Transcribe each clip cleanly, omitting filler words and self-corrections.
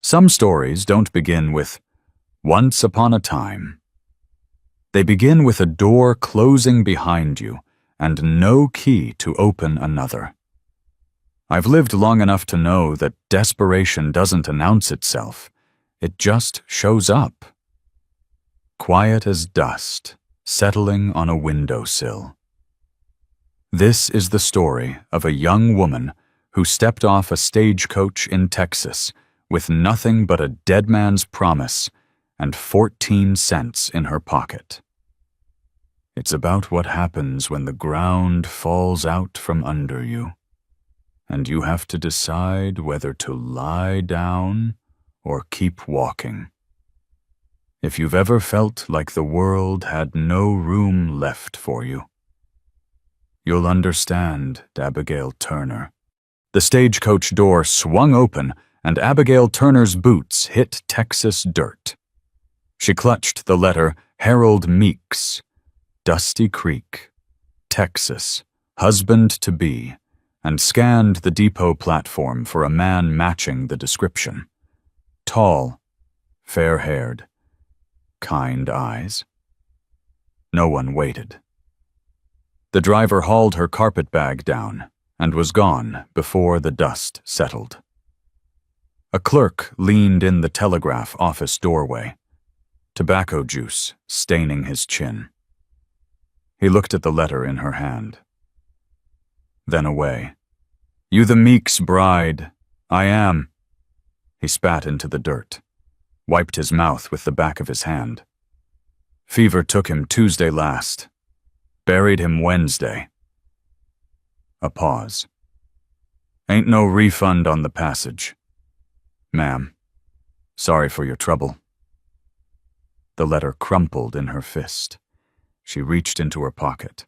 Some stories don't begin with "once upon a time." They begin with a door closing behind you and no key to open another. I've lived long enough to know that desperation doesn't announce itself. It just shows up. Quiet as dust, settling on a windowsill. This is the story of a young woman who stepped off a stagecoach in Texas with nothing but a dead man's promise and 14 cents in her pocket. It's about what happens when the ground falls out from under you, and you have to decide whether to lie down or keep walking. If you've ever felt like the world had no room left for you, you'll understand Abigail Turner. The stagecoach door swung open, and Abigail Turner's boots hit Texas dirt. She clutched the letter Harold Meeks, Dusty Creek, Texas, husband-to-be, and scanned the depot platform for a man matching the description. Tall, fair-haired, kind eyes. No one waited. The driver hauled her carpet bag down and was gone before the dust settled. A clerk leaned in the telegraph office doorway, tobacco juice staining his chin. He looked at the letter in her hand. Then away. "You the Meeks bride." "I am." He spat into the dirt, wiped his mouth with the back of his hand. "Fever took him Tuesday last. Buried him Wednesday." A pause. "Ain't no refund on the passage. Ma'am, sorry for your trouble." The letter crumpled in her fist. She reached into her pocket.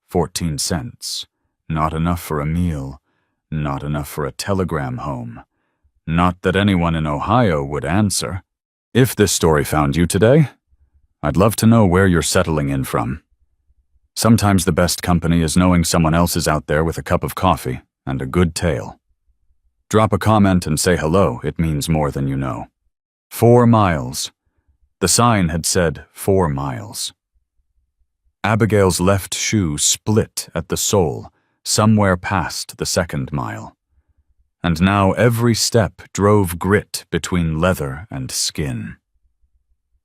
14 cents. Not enough for a meal. Not enough for a telegram home. Not that anyone in Ohio would answer. If this story found you today, I'd love to know where you're settling in from. Sometimes the best company is knowing someone else is out there with a cup of coffee and a good tale. Drop a comment and say hello. It means more than you know. 4 miles. The sign had said 4 miles. Abigail's left shoe split at the sole, somewhere past the 2nd mile. And now every step drove grit between leather and skin.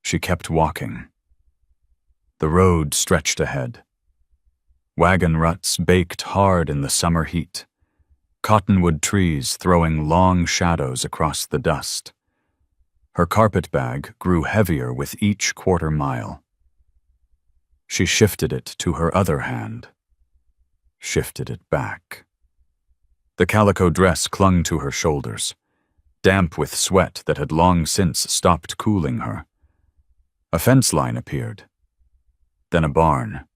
She kept walking. The road stretched ahead. Wagon ruts baked hard in the summer heat, cottonwood trees throwing long shadows across the dust. Her carpet bag grew heavier with each quarter mile. She shifted it to her other hand, shifted it back. The calico dress clung to her shoulders, damp with sweat that had long since stopped cooling her. A fence line appeared. Then a barn,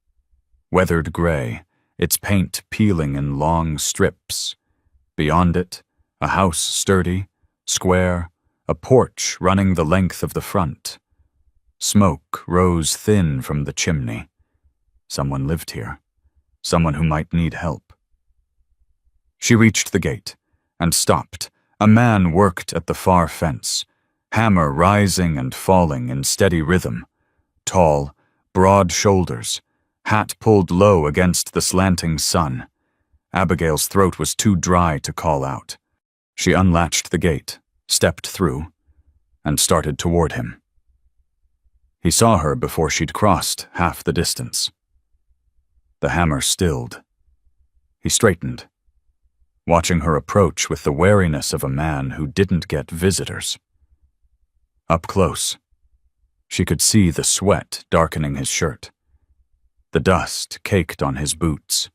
weathered gray, its paint peeling in long strips. Beyond it, a house sturdy, square, a porch running the length of the front. Smoke rose thin from the chimney. Someone lived here, someone who might need help. She reached the gate and stopped. A man worked at the far fence, hammer rising and falling in steady rhythm. Tall, broad shoulders, hat pulled low against the slanting sun. Abigail's throat was too dry to call out. She unlatched the gate, stepped through, and started toward him. He saw her before she'd crossed half the distance. The hammer stilled. He straightened, watching her approach with the wariness of a man who didn't get visitors. Up close, she could see the sweat darkening his shirt, the dust caked on his boots,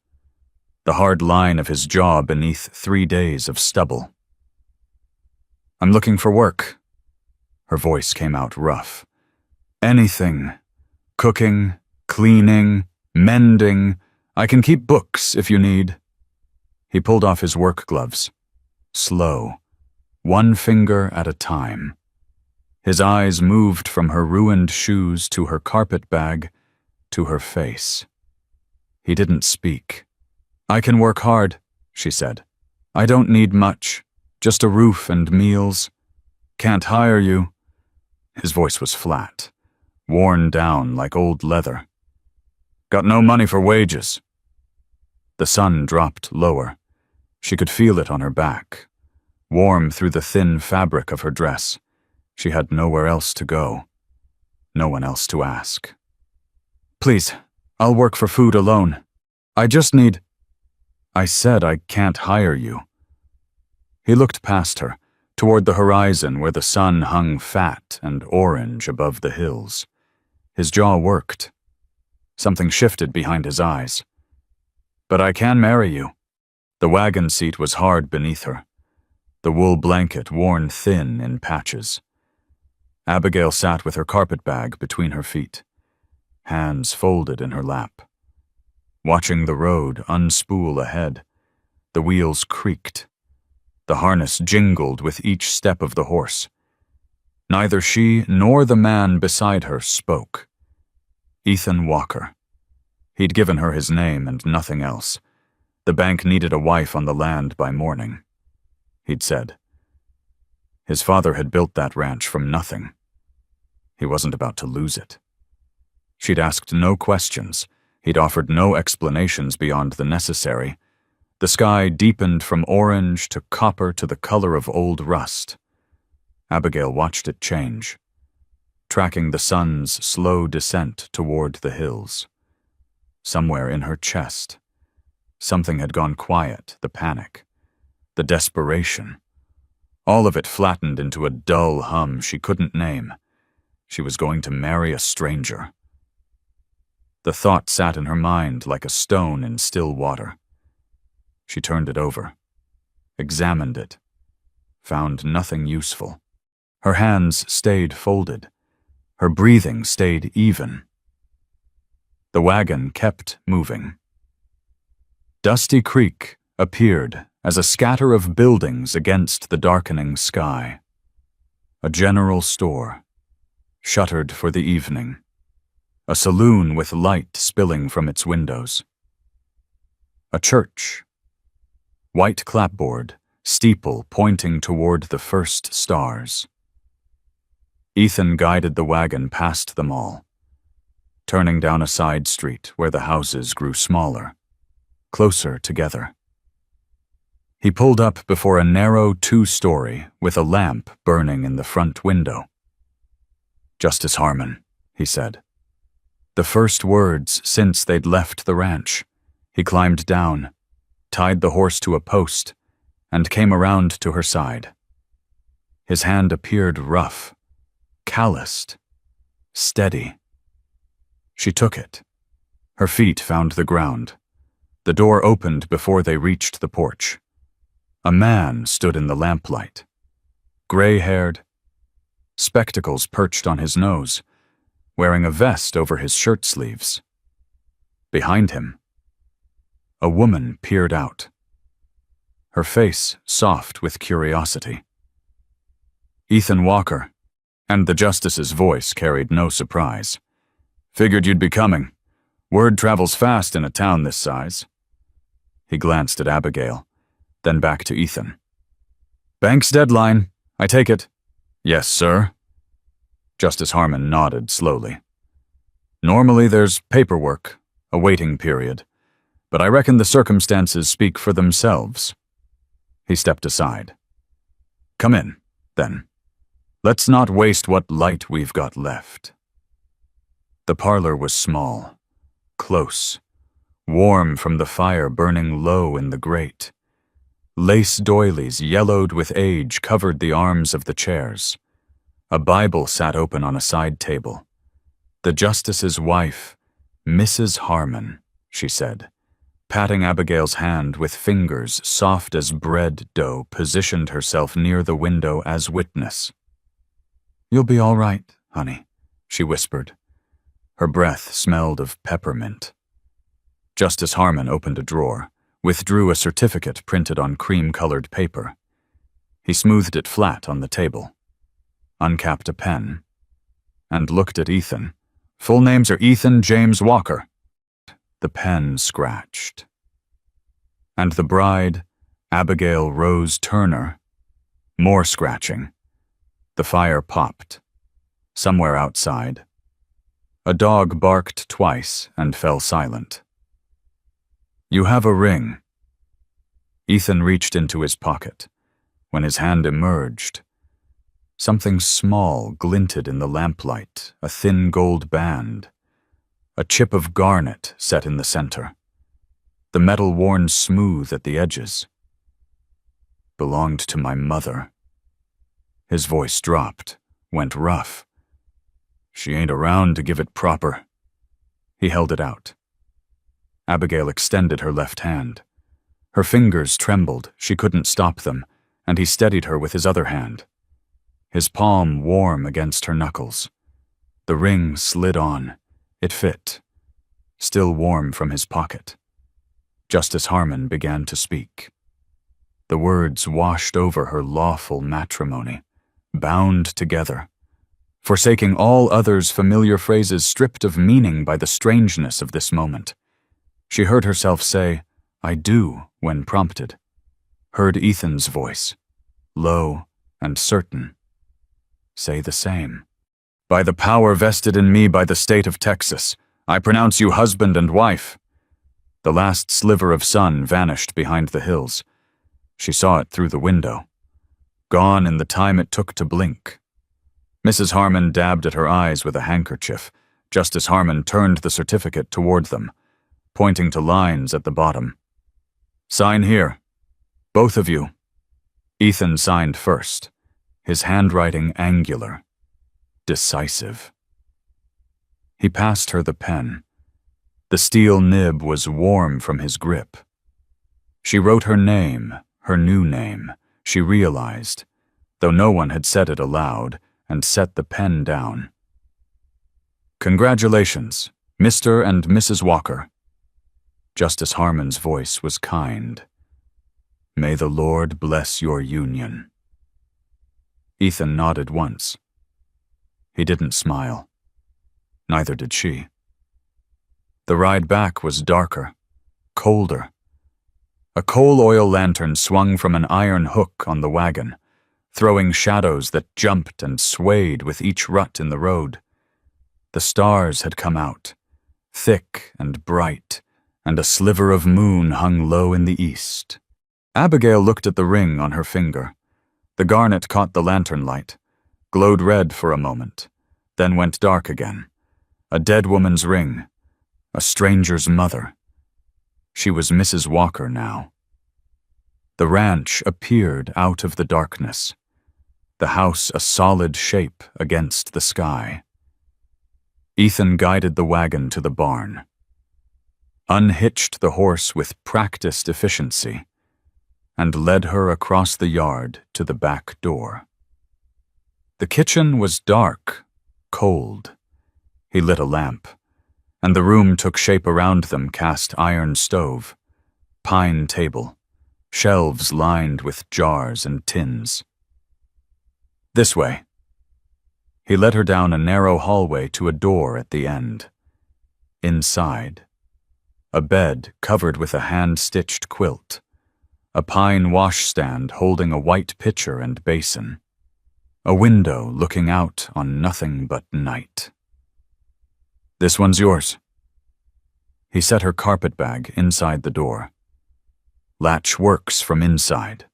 the hard line of his jaw beneath 3 days of stubble. "I'm looking for work." Her voice came out rough. "Anything. Cooking, cleaning, mending. I can keep books if you need." He pulled off his work gloves, slow, 1 finger at a time. His eyes moved from her ruined shoes to her carpet bag to her face. He didn't speak. "I can work hard," she said. "I don't need much, just a roof and meals. can't hire you." His voice was flat, worn down like old leather. "Got no money for wages." The sun dropped lower. She could feel it on her back, warm through the thin fabric of her dress. She had nowhere else to go, no one else to ask. "Please, I'll work for food alone. I just need—" "I said I can't hire you." He looked past her, toward the horizon where the sun hung fat and orange above the hills. His jaw worked. Something shifted behind his eyes. "But I can marry you." The wagon seat was hard beneath her, the wool blanket worn thin in patches. Abigail sat with her carpetbag between her feet, hands folded in her lap. Watching the road unspool ahead, the wheels creaked. The harness jingled with each step of the horse. Neither she nor the man beside her spoke. Ethan Walker. He'd given her his name and nothing else. The bank needed a wife on the land by morning, he'd said. His father had built that ranch from nothing. He wasn't about to lose it. She'd asked no questions. He'd offered no explanations beyond the necessary. The sky deepened from orange to copper to the color of old rust. Abigail watched it change, tracking the sun's slow descent toward the hills. Somewhere in her chest, something had gone quiet, the panic, the desperation. All of it flattened into a dull hum she couldn't name. She was going to marry a stranger. The thought sat in her mind like a stone in still water. She turned it over, examined it, found nothing useful. Her hands stayed folded. Her breathing stayed even. The wagon kept moving. Dusty Creek appeared as a scatter of buildings against the darkening sky. A general store, shuttered for the evening. A saloon with light spilling from its windows. A church. White clapboard, steeple pointing toward the first stars. Ethan guided the wagon past them all, turning down a side street where the houses grew smaller, closer together. He pulled up before a narrow two-story with a lamp burning in the front window. "Justice Harmon," he said. The first words since they'd left the ranch. He climbed down, tied the horse to a post, and came around to her side. His hand appeared rough, calloused, steady. She took it. Her feet found the ground. The door opened before they reached the porch. A man stood in the lamplight, gray-haired, spectacles perched on his nose, wearing a vest over his shirt sleeves. Behind him, a woman peered out, her face soft with curiosity. "Ethan Walker," and the justice's voice carried no surprise. "Figured you'd be coming. Word travels fast in a town this size." He glanced at Abigail, then back to Ethan. "Bank's deadline, I take it." "Yes, sir." Justice Harmon nodded slowly. "Normally there's paperwork, a waiting period, but I reckon the circumstances speak for themselves." He stepped aside. "Come in, then. Let's not waste what light we've got left." The parlor was small, close, warm from the fire burning low in the grate. Lace doilies yellowed with age covered the arms of the chairs. A Bible sat open on a side table. The justice's wife, Mrs. Harmon, she said, patting Abigail's hand with fingers soft as bread dough, positioned herself near the window as witness. "You'll be all right, honey," she whispered. Her breath smelled of peppermint. Justice Harmon opened a drawer, withdrew a certificate printed on cream-colored paper. He smoothed it flat on the table, uncapped a pen, and looked at Ethan. "Full names are Ethan James Walker." The pen scratched. "And the bride, Abigail Rose Turner." More scratching. The fire popped. Somewhere outside, a dog barked twice and fell silent. "You have a ring." Ethan reached into his pocket. When his hand emerged, something small glinted in the lamplight, a thin gold band, a chip of garnet set in the center, the metal worn smooth at the edges. "Belonged to my mother." His voice dropped, went rough. "She ain't around to give it proper." He held it out. Abigail extended her left hand. Her fingers trembled, she couldn't stop them, and he steadied her with his other hand. His palm warm against her knuckles. The ring slid on. It fit. Still warm from his pocket. Justice Harmon began to speak. The words washed over her lawful matrimony, bound together, forsaking all others' familiar phrases stripped of meaning by the strangeness of this moment. She heard herself say, "I do," when prompted. Heard Ethan's voice, low and certain. "Say the same. By the power vested in me by the state of Texas, I pronounce you husband and wife." The last sliver of sun vanished behind the hills. She saw it through the window. Gone in the time it took to blink. Mrs. Harmon dabbed at her eyes with a handkerchief. Justice Harmon turned the certificate toward them, pointing to lines at the bottom. "Sign here. Both of you." Ethan signed first, his handwriting angular, decisive. He passed her the pen. The steel nib was warm from his grip. She wrote her name, her new name, she realized, though no one had said it aloud, and set the pen down. "Congratulations, Mr. and Mrs. Walker." Justice Harmon's voice was kind. "May the Lord bless your union." Ethan nodded once. He didn't smile. Neither did she. The ride back was darker, colder. A coal oil lantern swung from an iron hook on the wagon, throwing shadows that jumped and swayed with each rut in the road. The stars had come out, thick and bright, and a sliver of moon hung low in the east. Abigail looked at the ring on her finger. The garnet caught the lantern light, glowed red for a moment, then went dark again. A dead woman's ring, a stranger's mother. She was Mrs. Walker now. The ranch appeared out of the darkness, the house a solid shape against the sky. Ethan guided the wagon to the barn, unhitched the horse with practiced efficiency, and led her across the yard to the back door. The kitchen was dark, cold. He lit a lamp, and the room took shape around them: cast iron stove, pine table, shelves lined with jars and tins. "This way." He led her down a narrow hallway to a door at the end. Inside, a bed covered with a hand-stitched quilt, a pine washstand holding a white pitcher and basin, a window looking out on nothing but night. "This one's yours." He set her carpet bag inside the door. "Latch works from inside."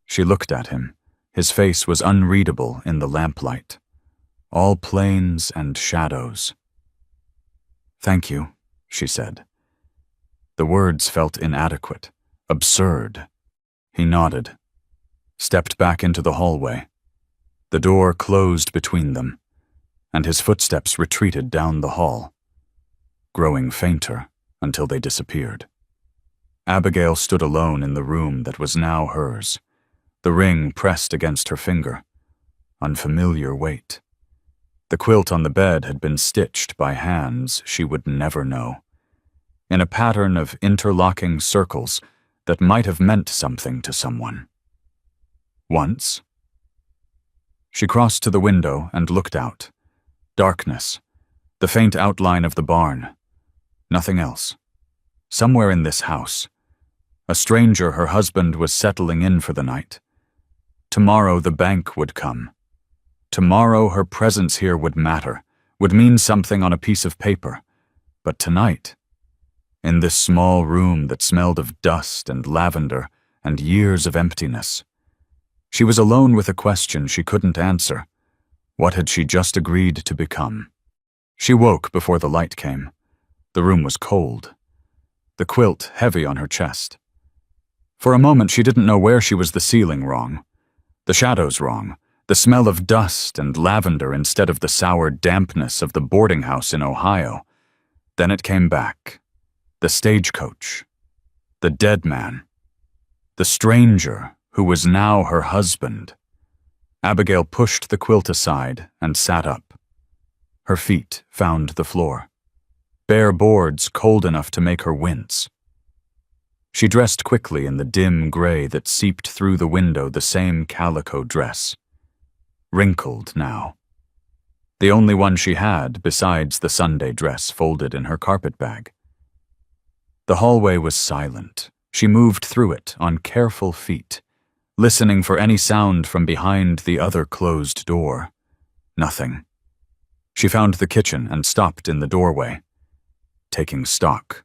She looked at him. His face was unreadable in the lamplight. All planes and shadows. "Thank you," she said. The words felt inadequate, absurd. He nodded, stepped back into the hallway. The door closed between them, and his footsteps retreated down the hall, growing fainter until they disappeared. Abigail stood alone in the room that was now hers, the ring pressed against her finger, unfamiliar weight. The quilt on the bed had been stitched by hands she would never know, in a pattern of interlocking circles that might have meant something to someone. Once. She crossed to the window and looked out. Darkness, the faint outline of the barn. Nothing else. Somewhere in this house, a stranger her husband was settling in for the night. Tomorrow the bank would come. Tomorrow her presence here would matter, would mean something on a piece of paper. But tonight, in this small room that smelled of dust and lavender and years of emptiness, she was alone with a question she couldn't answer. What had she just agreed to become? She woke before the light came. The room was cold, the quilt heavy on her chest. For a moment she didn't know where she was the ceiling wrong, the shadows wrong, the smell of dust and lavender instead of the sour dampness of the boarding house in Ohio. Then it came back. The stagecoach, the dead man, the stranger who was now her husband. Abigail pushed the quilt aside and sat up. Her feet found the floor, bare boards cold enough to make her wince. She dressed quickly in the dim gray that seeped through the window, the same calico dress. Wrinkled now. The only one she had besides the Sunday dress folded in her carpetbag. The hallway was silent. She moved through it on careful feet, listening for any sound from behind the other closed door. Nothing. She found the kitchen and stopped in the doorway. Taking stock.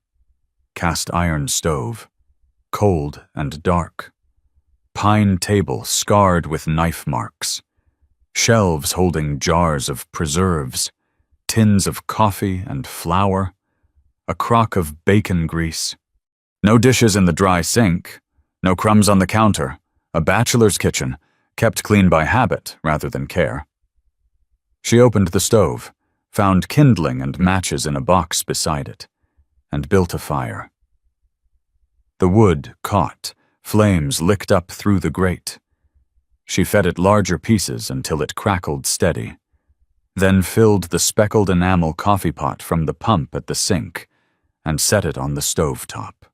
Cast iron stove. Cold and dark. Pine table scarred with knife marks. Shelves holding jars of preserves. Tins of coffee and flour. A crock of bacon grease. No dishes in the dry sink. No crumbs on the counter. A bachelor's kitchen, kept clean by habit rather than care. She opened the stove, found kindling and matches in a box beside it, and built a fire. The wood caught, flames licked up through the grate. She fed it larger pieces until it crackled steady, then filled the speckled enamel coffee pot from the pump at the sink and set it on the stove top.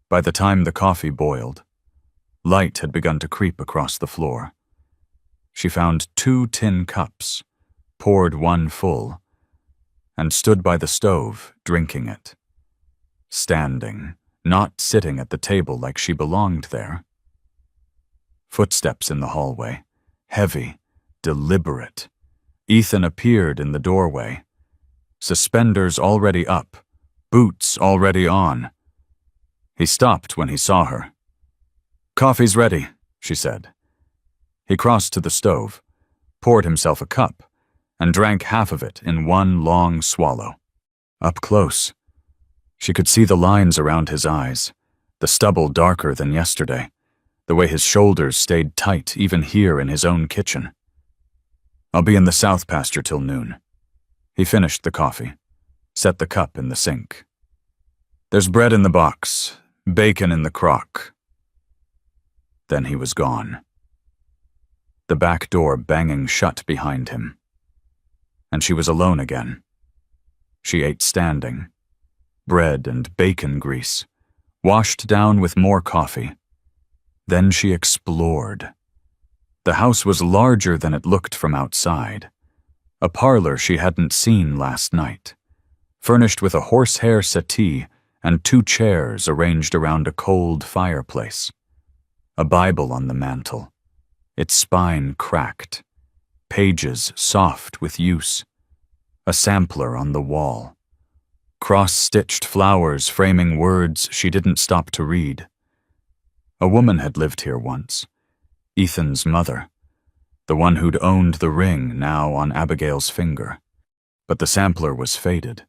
By the time the coffee boiled, light had begun to creep across the floor. She found 2 tin cups, poured one full, and stood by the stove, drinking it. Standing, not sitting at the table like she belonged there. Footsteps in the hallway, heavy, deliberate. Ethan appeared in the doorway. Suspenders already up, boots already on. He stopped when he saw her. "Coffee's ready," she said. He crossed to the stove, poured himself a cup, and drank half of it in one long swallow. Up close, she could see the lines around his eyes, the stubble darker than yesterday, the way his shoulders stayed tight even here in his own kitchen. "I'll be in the south pasture till noon." He finished the coffee, set the cup in the sink. "There's bread in the box, bacon in the crock." Then he was gone. The back door banging shut behind him. And she was alone again. She ate standing. Bread and bacon grease, washed down with more coffee. Then she explored. The house was larger than it looked from outside. A parlor she hadn't seen last night, furnished with a horsehair settee and 2 chairs arranged around a cold fireplace. A Bible on the mantel, its spine cracked, pages soft with use. A sampler on the wall. Cross-stitched flowers framing words she didn't stop to read. A woman had lived here once, Ethan's mother, the one who'd owned the ring now on Abigail's finger. But the sampler was faded.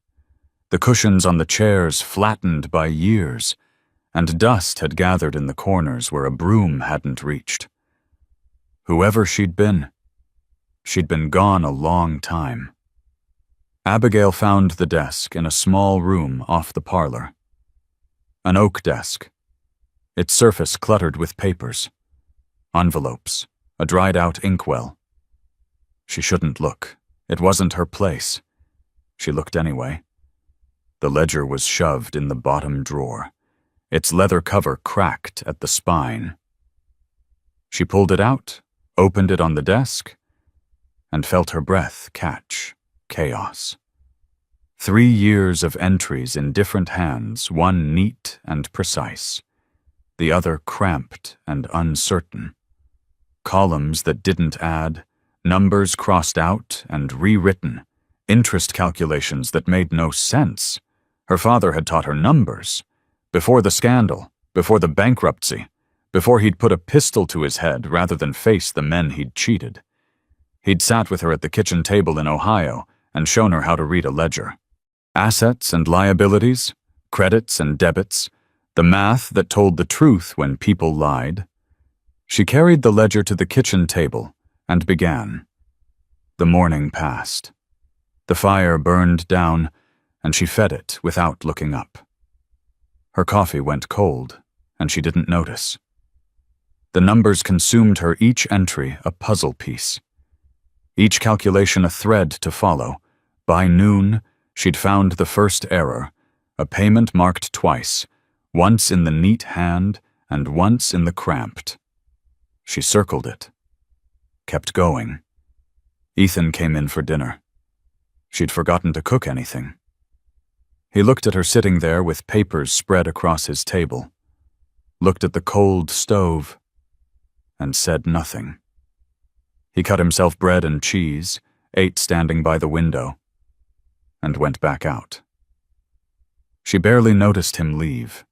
The cushions on the chairs flattened by years, and dust had gathered in the corners where a broom hadn't reached. Whoever she'd been gone a long time. Abigail found the desk in a small room off the parlor. An oak desk, its surface cluttered with papers, envelopes, a dried-out inkwell. She shouldn't look. It wasn't her place. She looked anyway. The ledger was shoved in the bottom drawer, its leather cover cracked at the spine. She pulled it out, opened it on the desk, and felt her breath catch. Chaos. 3 years of entries in different hands, one neat and precise, the other cramped and uncertain. Columns that didn't add, numbers crossed out and rewritten, interest calculations that made no sense. Her father had taught her numbers. Before the scandal, before the bankruptcy, before he'd put a pistol to his head rather than face the men he'd cheated. He'd sat with her at the kitchen table in Ohio and shown her how to read a ledger. Assets and liabilities, credits and debits, the math that told the truth when people lied. She carried the ledger to the kitchen table and began. The morning passed. The fire burned down, and she fed it without looking up. Her coffee went cold, and she didn't notice. The numbers consumed her, each entry a puzzle piece. Each calculation a thread to follow. By noon, she'd found the first error, a payment marked twice, once in the neat hand and once in the cramped. She circled it. Kept going. Ethan came in for dinner. She'd forgotten to cook anything. He looked at her sitting there with papers spread across his table, looked at the cold stove, and said nothing. He cut himself bread and cheese, ate standing by the window, and went back out. She barely noticed him leave.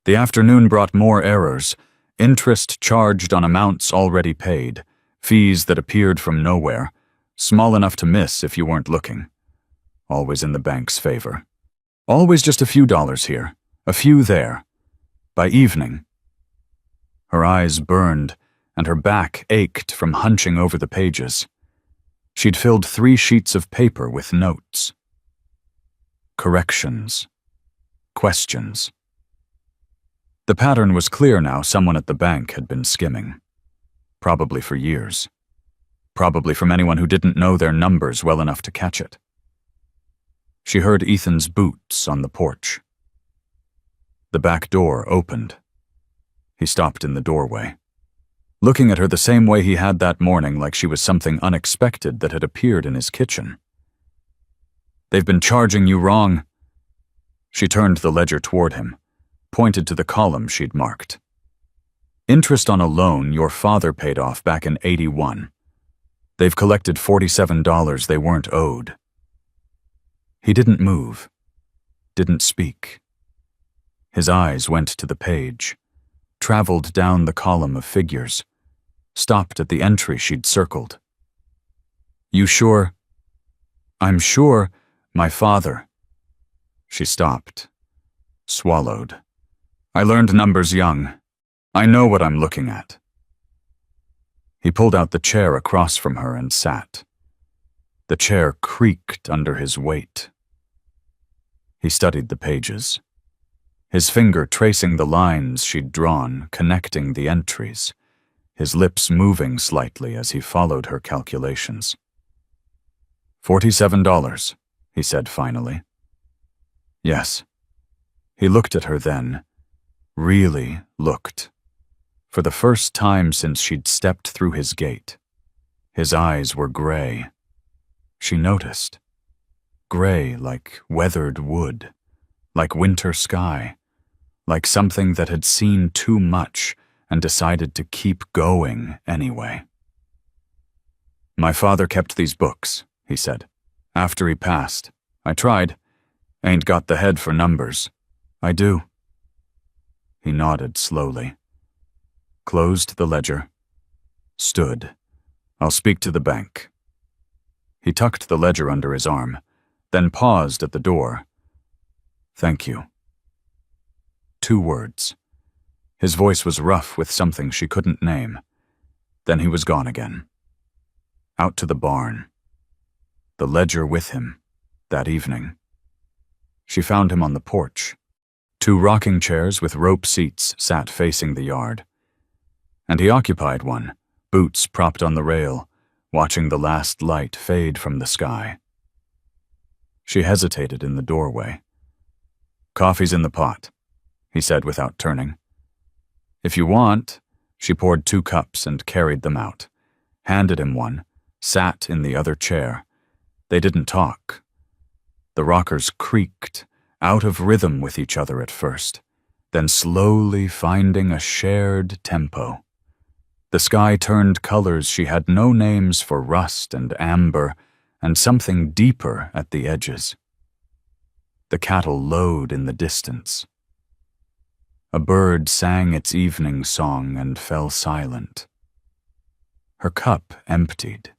The afternoon brought more errors, interest charged on amounts already paid, fees that appeared from nowhere, small enough to miss if you weren't looking. Always in the bank's favor. Always just a few dollars here, a few there. By evening, her eyes burned and her back ached from hunching over the pages. She'd filled 3 sheets of paper with notes. Corrections. Questions. The pattern was clear now. Someone at the bank had been skimming. Probably for years. Probably from anyone who didn't know their numbers well enough to catch it. She heard Ethan's boots on the porch. The back door opened. He stopped in the doorway, looking at her the same way he had that morning, like she was something unexpected that had appeared in his kitchen. "They've been charging you wrong." She turned the ledger toward him, pointed to the column she'd marked. "Interest on a loan your father paid off back in '81. They've collected $47 they weren't owed." He didn't move, didn't speak. His eyes went to the page, traveled down the column of figures, stopped at the entry she'd circled. "You sure?" "I'm sure, my father." She stopped, swallowed. "I learned numbers young. I know what I'm looking at." He pulled out the chair across from her and sat. The chair creaked under his weight. He studied the pages, his finger tracing the lines she'd drawn, connecting the entries, his lips moving slightly as he followed her calculations. $47, he said finally. Yes. He looked at her then, really looked. For the first time since she'd stepped through his gate. His eyes were gray. She noticed. Gray like weathered wood, like winter sky, like something that had seen too much and decided to keep going anyway. "My father kept these books," he said. "After he passed. I tried. Ain't got the head for numbers. I do." He nodded slowly. Closed the ledger. Stood. "I'll speak to the bank." He tucked the ledger under his arm, then paused at the door. "Thank you." 2 words. His voice was rough with something she couldn't name. Then he was gone again. Out to the barn. The ledger with him, that evening. She found him on the porch. 2 rocking chairs with rope seats sat facing the yard. And he occupied one, boots propped on the rail, watching the last light fade from the sky. She hesitated in the doorway. "Coffee's in the pot," he said without turning. "If you want," she poured 2 cups and carried them out, handed him one, sat in the other chair. They didn't talk. The rockers creaked, out of rhythm with each other at first, then slowly finding a shared tempo. The sky turned colors she had no names for: rust and amber, and something deeper at the edges. The cattle lowed in the distance. A bird sang its evening song and fell silent. Her cup emptied.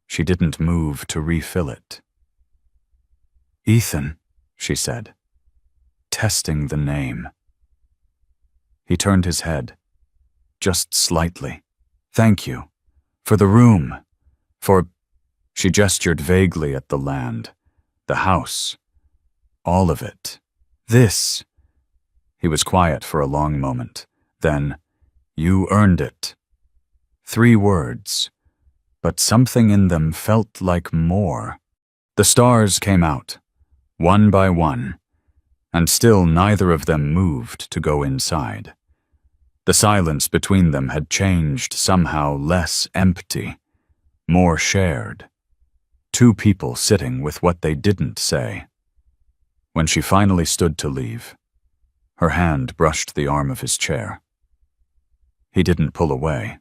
She didn't move to refill it. "Ethan," she said, testing the name. He turned his head, just slightly. "Thank you. For the room. For—" She gestured vaguely at the land, the house, all of it. "This." He was quiet for a long moment. Then, "You earned it." 3 words, but something in them felt like more. The stars came out, one by one, and still neither of them moved to go inside. The silence between them had changed, somehow less empty, more shared. 2 people sitting with what they didn't say. When she finally stood to leave, her hand brushed the arm of his chair. He didn't pull away.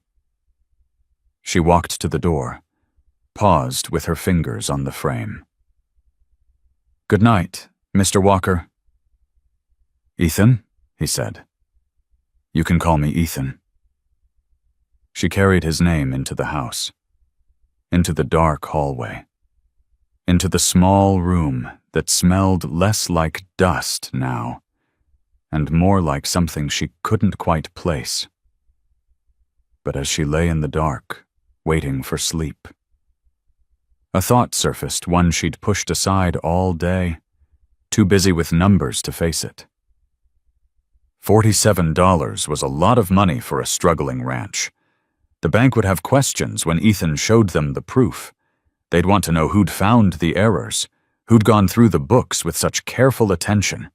She walked to the door, paused with her fingers on the frame. "Good night, Mr. Walker." "Ethan," he said. "You can call me Ethan." She carried his name into the house, into the dark hallway, into the small room that smelled less like dust now, and more like something she couldn't quite place. But as she lay in the dark, waiting for sleep, a thought surfaced, one she'd pushed aside all day, too busy with numbers to face it. $47 was a lot of money for a struggling ranch. The bank would have questions when Ethan showed them the proof. They'd want to know who'd found the errors, who'd gone through the books with such careful attention.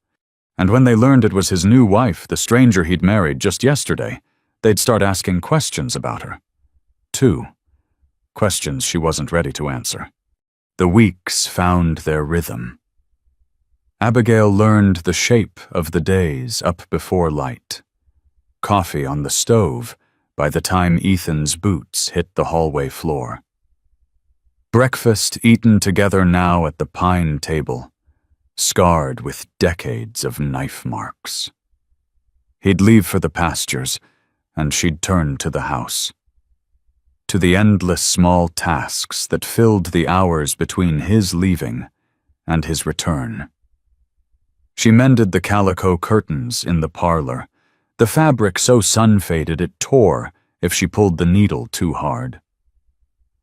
And when they learned it was his new wife, the stranger he'd married just yesterday, they'd start asking questions about her. 2 questions she wasn't ready to answer. The weeks found their rhythm. Abigail learned the shape of the days up before light. Coffee on the stove by the time Ethan's boots hit the hallway floor. Breakfast eaten together now at the pine table, scarred with decades of knife marks. He'd leave for the pastures, and she'd turn to the house. To the endless small tasks that filled the hours between his leaving and his return. She mended the calico curtains in the parlor, the fabric so sun-faded it tore if she pulled the needle too hard.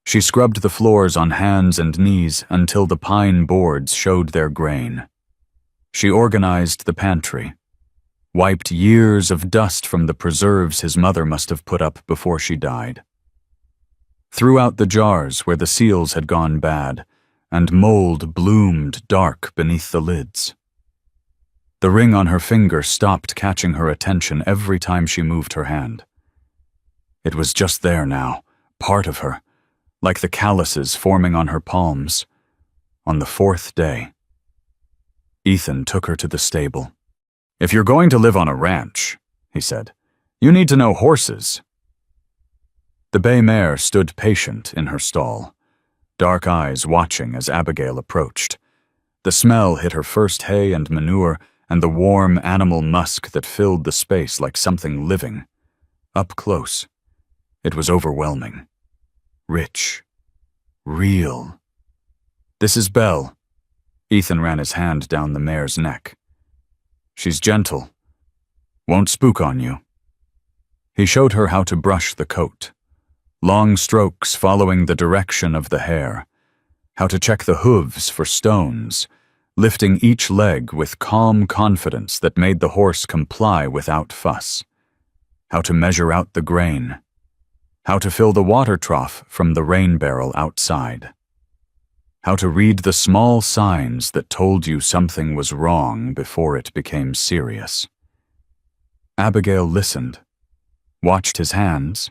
She scrubbed the floors on hands and knees until the pine boards showed their grain. She organized the pantry, wiped years of dust from the preserves his mother must have put up before she died. Threw out the jars where the seals had gone bad, and mold bloomed dark beneath the lids. The ring on her finger stopped catching her attention every time she moved her hand. It was just there now, part of her, like the calluses forming on her palms. On the 4th day, Ethan took her to the stable. "If you're going to live on a ranch," he said, "you need to know horses." The bay mare stood patient in her stall, dark eyes watching as Abigail approached. The smell hit her first hay and manure, and the warm animal musk that filled the space like something living. Up close, it was overwhelming. Rich. Real. "This is Belle." Ethan ran his hand down the mare's neck. "She's gentle. Won't spook on you." He showed her how to brush the coat. Long strokes following the direction of the hair. How to check the hooves for stones, lifting each leg with calm confidence that made the horse comply without fuss. How to measure out the grain. How to fill the water trough from the rain barrel outside. How to read the small signs that told you something was wrong before it became serious. Abigail listened, watched his hands,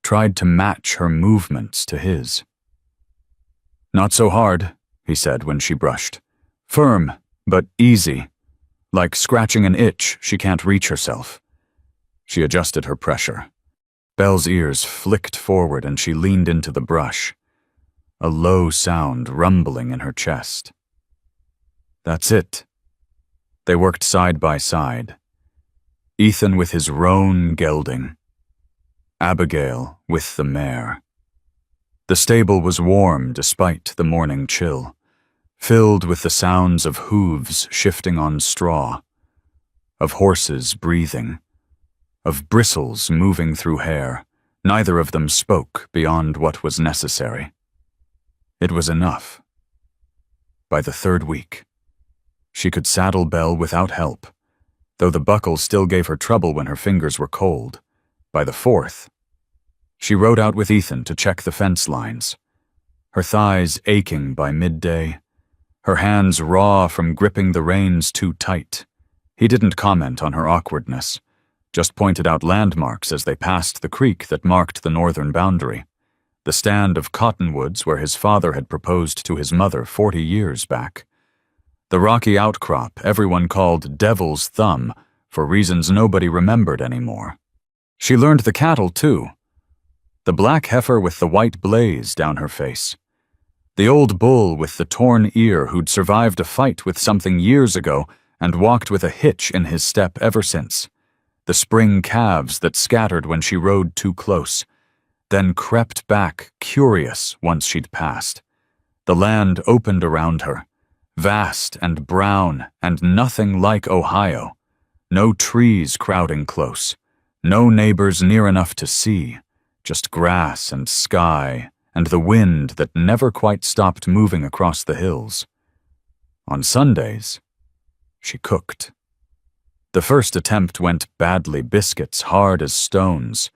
tried to match her movements to his. "Not so hard," he said when she brushed. "Firm, but easy, like scratching an itch she can't reach herself." She adjusted her pressure. Belle's ears flicked forward and she leaned into the brush, a low sound rumbling in her chest. That's it. They worked side by side. Ethan with his roan gelding, Abigail with the mare. The stable was warm despite the morning chill, filled with the sounds of hooves shifting on straw, of horses breathing, of bristles moving through hair. Neither of them spoke beyond what was necessary. It was enough. By the third week, she could saddle Belle without help, though the buckle still gave her trouble when her fingers were cold. By the fourth, she rode out with Ethan to check the fence lines, her thighs aching by midday, her hands raw from gripping the reins too tight. He didn't comment on her awkwardness, just pointed out landmarks as they passed the creek that marked the northern boundary, the stand of cottonwoods where his father had proposed to his mother 40 years back, the rocky outcrop everyone called Devil's Thumb for reasons nobody remembered anymore. She learned the cattle, too. The black heifer with the white blaze down her face. The old bull with the torn ear who'd survived a fight with something years ago and walked with a hitch in his step ever since. The spring calves that scattered when she rode too close, then crept back, curious, once she'd passed. The land opened around her, vast and brown and nothing like Ohio. No trees crowding close, no neighbors near enough to see, just grass and sky and the wind that never quite stopped moving across the hills. On Sundays, she cooked. The first attempt went badly, biscuits hard as stones,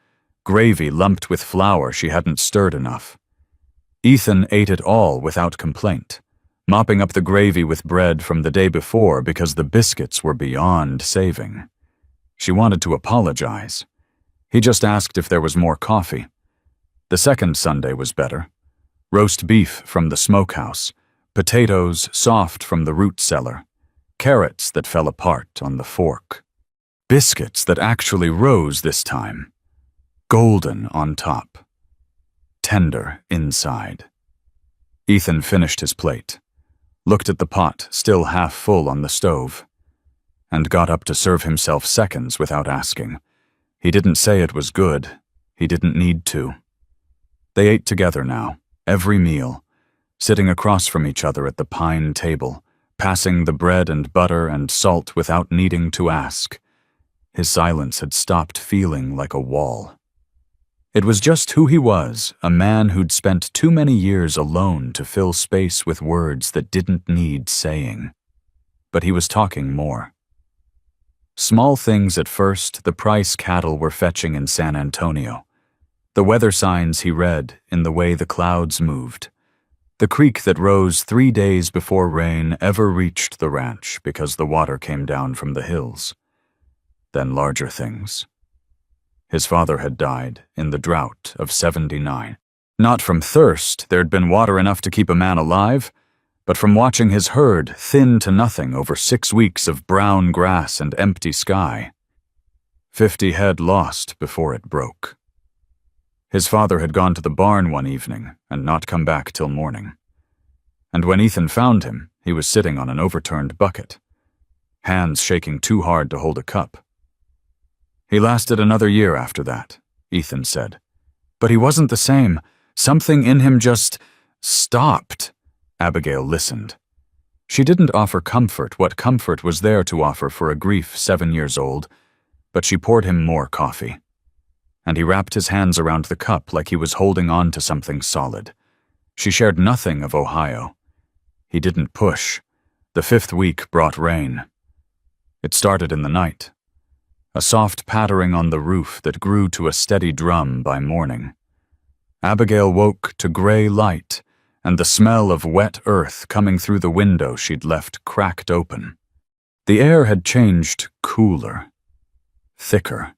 gravy lumped with flour she hadn't stirred enough. Ethan ate it all without complaint, mopping up the gravy with bread from the day before because the biscuits were beyond saving. She wanted to apologize. He just asked if there was more coffee. The second Sunday was better. Roast beef from the smokehouse, potatoes soft from the root cellar, carrots that fell apart on the fork. Biscuits that actually rose this time, golden on top, tender inside. Ethan finished his plate, looked at the pot still half full on the stove, and got up to serve himself seconds without asking. He didn't say it was good. He didn't need to. They ate together now, every meal, sitting across from each other at the pine table, passing the bread and butter and salt without needing to ask. His silence had stopped feeling like a wall. It was just who he was, a man who'd spent too many years alone to fill space with words that didn't need saying. But he was talking more. Small things at first, the price cattle were fetching in San Antonio, the weather signs he read in the way the clouds moved, the creek that rose 3 days before rain ever reached the ranch because the water came down from the hills. Then larger things. His father had died in the drought of 79. Not from thirst, there'd been water enough to keep a man alive, but from watching his herd thin to nothing over 6 weeks of brown grass and empty sky. 50 head lost before it broke. His father had gone to the barn one evening and not come back till morning. And when Ethan found him, he was sitting on an overturned bucket, hands shaking too hard to hold a cup. He lasted another year after that, Ethan said. But he wasn't the same. Something in him just stopped. Abigail listened. She didn't offer comfort what comfort was there to offer for a grief 7 years old, but she poured him more coffee. And he wrapped his hands around the cup like he was holding on to something solid. She shared nothing of Ohio. He didn't push. The 5th week brought rain. It started in the night, a soft pattering on the roof that grew to a steady drum by morning. Abigail woke to gray light and the smell of wet earth coming through the window she'd left cracked open. The air had changed cooler, thicker,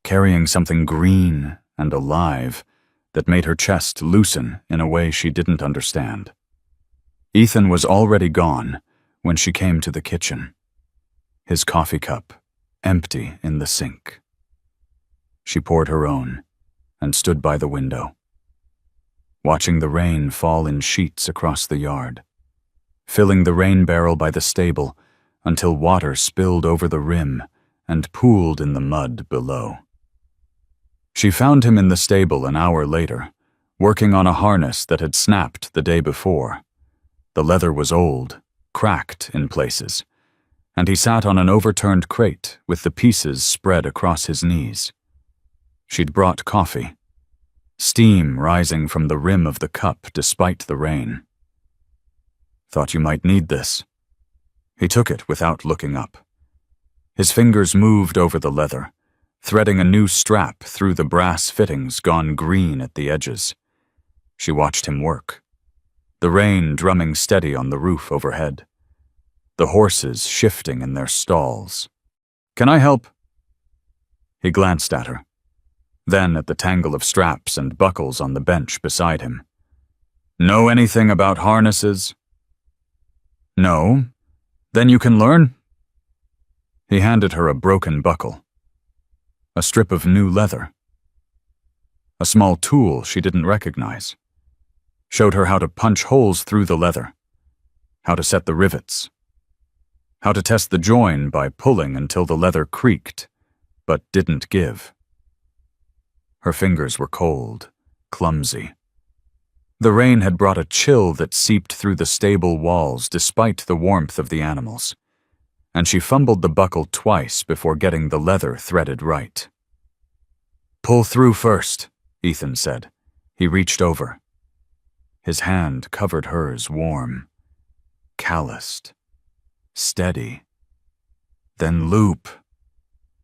carrying something green and alive that made her chest loosen in a way she didn't understand. Ethan was already gone when she came to the kitchen, his coffee cup empty in the sink. She poured her own, and stood by the window, watching the rain fall in sheets across the yard, filling the rain barrel by the stable until water spilled over the rim and pooled in the mud below. She found him in the stable an hour later, working on a harness that had snapped the day before. The leather was old, cracked in places, and he sat on an overturned crate with the pieces spread across his knees. She'd brought coffee, steam rising from the rim of the cup despite the rain. "Thought you might need this." He took it without looking up. His fingers moved over the leather, threading a new strap through the brass fittings gone green at the edges. She watched him work, the rain drumming steady on the roof overhead, the horses shifting in their stalls. "Can I help?" He glanced at her, then at the tangle of straps and buckles on the bench beside him. "Know anything about harnesses?" "No. Then you can learn?" He handed her a broken buckle, a strip of new leather, a small tool she didn't recognize, showed her how to punch holes through the leather, how to set the rivets, how to test the join by pulling until the leather creaked, but didn't give. Her fingers were cold, clumsy. The rain had brought a chill that seeped through the stable walls despite the warmth of the animals, and she fumbled the buckle twice before getting the leather threaded right. "Pull through first," Ethan said. He reached over. His hand covered hers warm, calloused, steady. Then loop.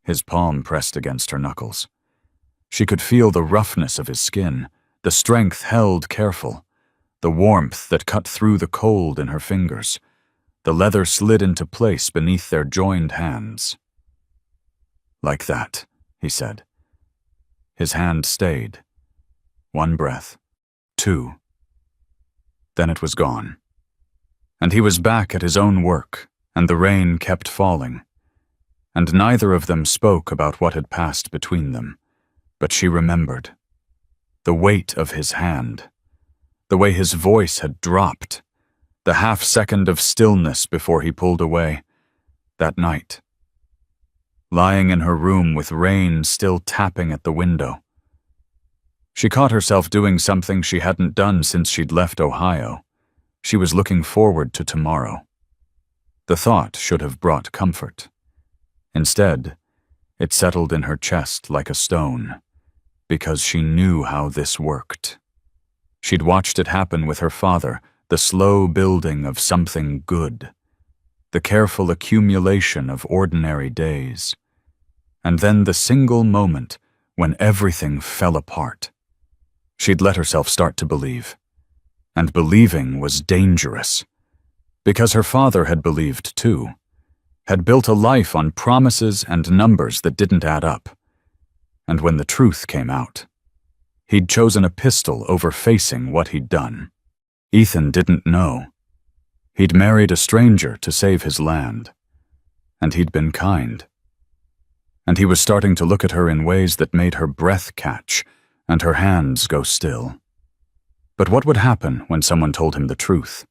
His palm pressed against her knuckles. She could feel the roughness of his skin, the strength held careful, the warmth that cut through the cold in her fingers. The leather slid into place beneath their joined hands. "Like that," he said. His hand stayed. One breath, two. Then it was gone. And he was back at his own work, and the rain kept falling. And neither of them spoke about what had passed between them, but she remembered. The weight of his hand, the way his voice had dropped, the half-second of stillness before he pulled away, that night. Lying in her room with rain still tapping at the window. She caught herself doing something she hadn't done since she'd left Ohio. She was looking forward to tomorrow. The thought should have brought comfort. Instead, it settled in her chest like a stone, because she knew how this worked. She'd watched it happen with her father, the slow building of something good, the careful accumulation of ordinary days, and then the single moment when everything fell apart. She'd let herself start to believe, and believing was dangerous, because her father had believed too, had built a life on promises and numbers that didn't add up. And when the truth came out, he'd chosen a pistol over facing what he'd done. Ethan didn't know. He'd married a stranger to save his land, and he'd been kind. And he was starting to look at her in ways that made her breath catch and her hands go still. But what would happen when someone told him the truth?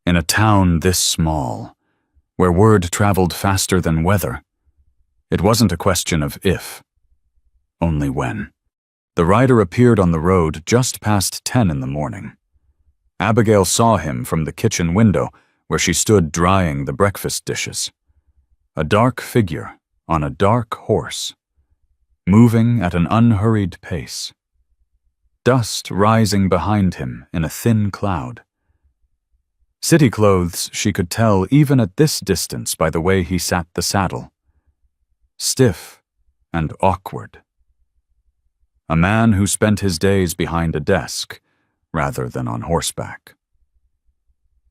In a town this small, where word traveled faster than weather, it wasn't a question of if, only when. The rider appeared on the road just past 10 in the morning. Abigail saw him from the kitchen window where she stood drying the breakfast dishes. A dark figure on a dark horse, moving at an unhurried pace. Dust rising behind him in a thin cloud. City clothes she could tell even at this distance by the way he sat the saddle. Stiff and awkward. A man who spent his days behind a desk rather than on horseback.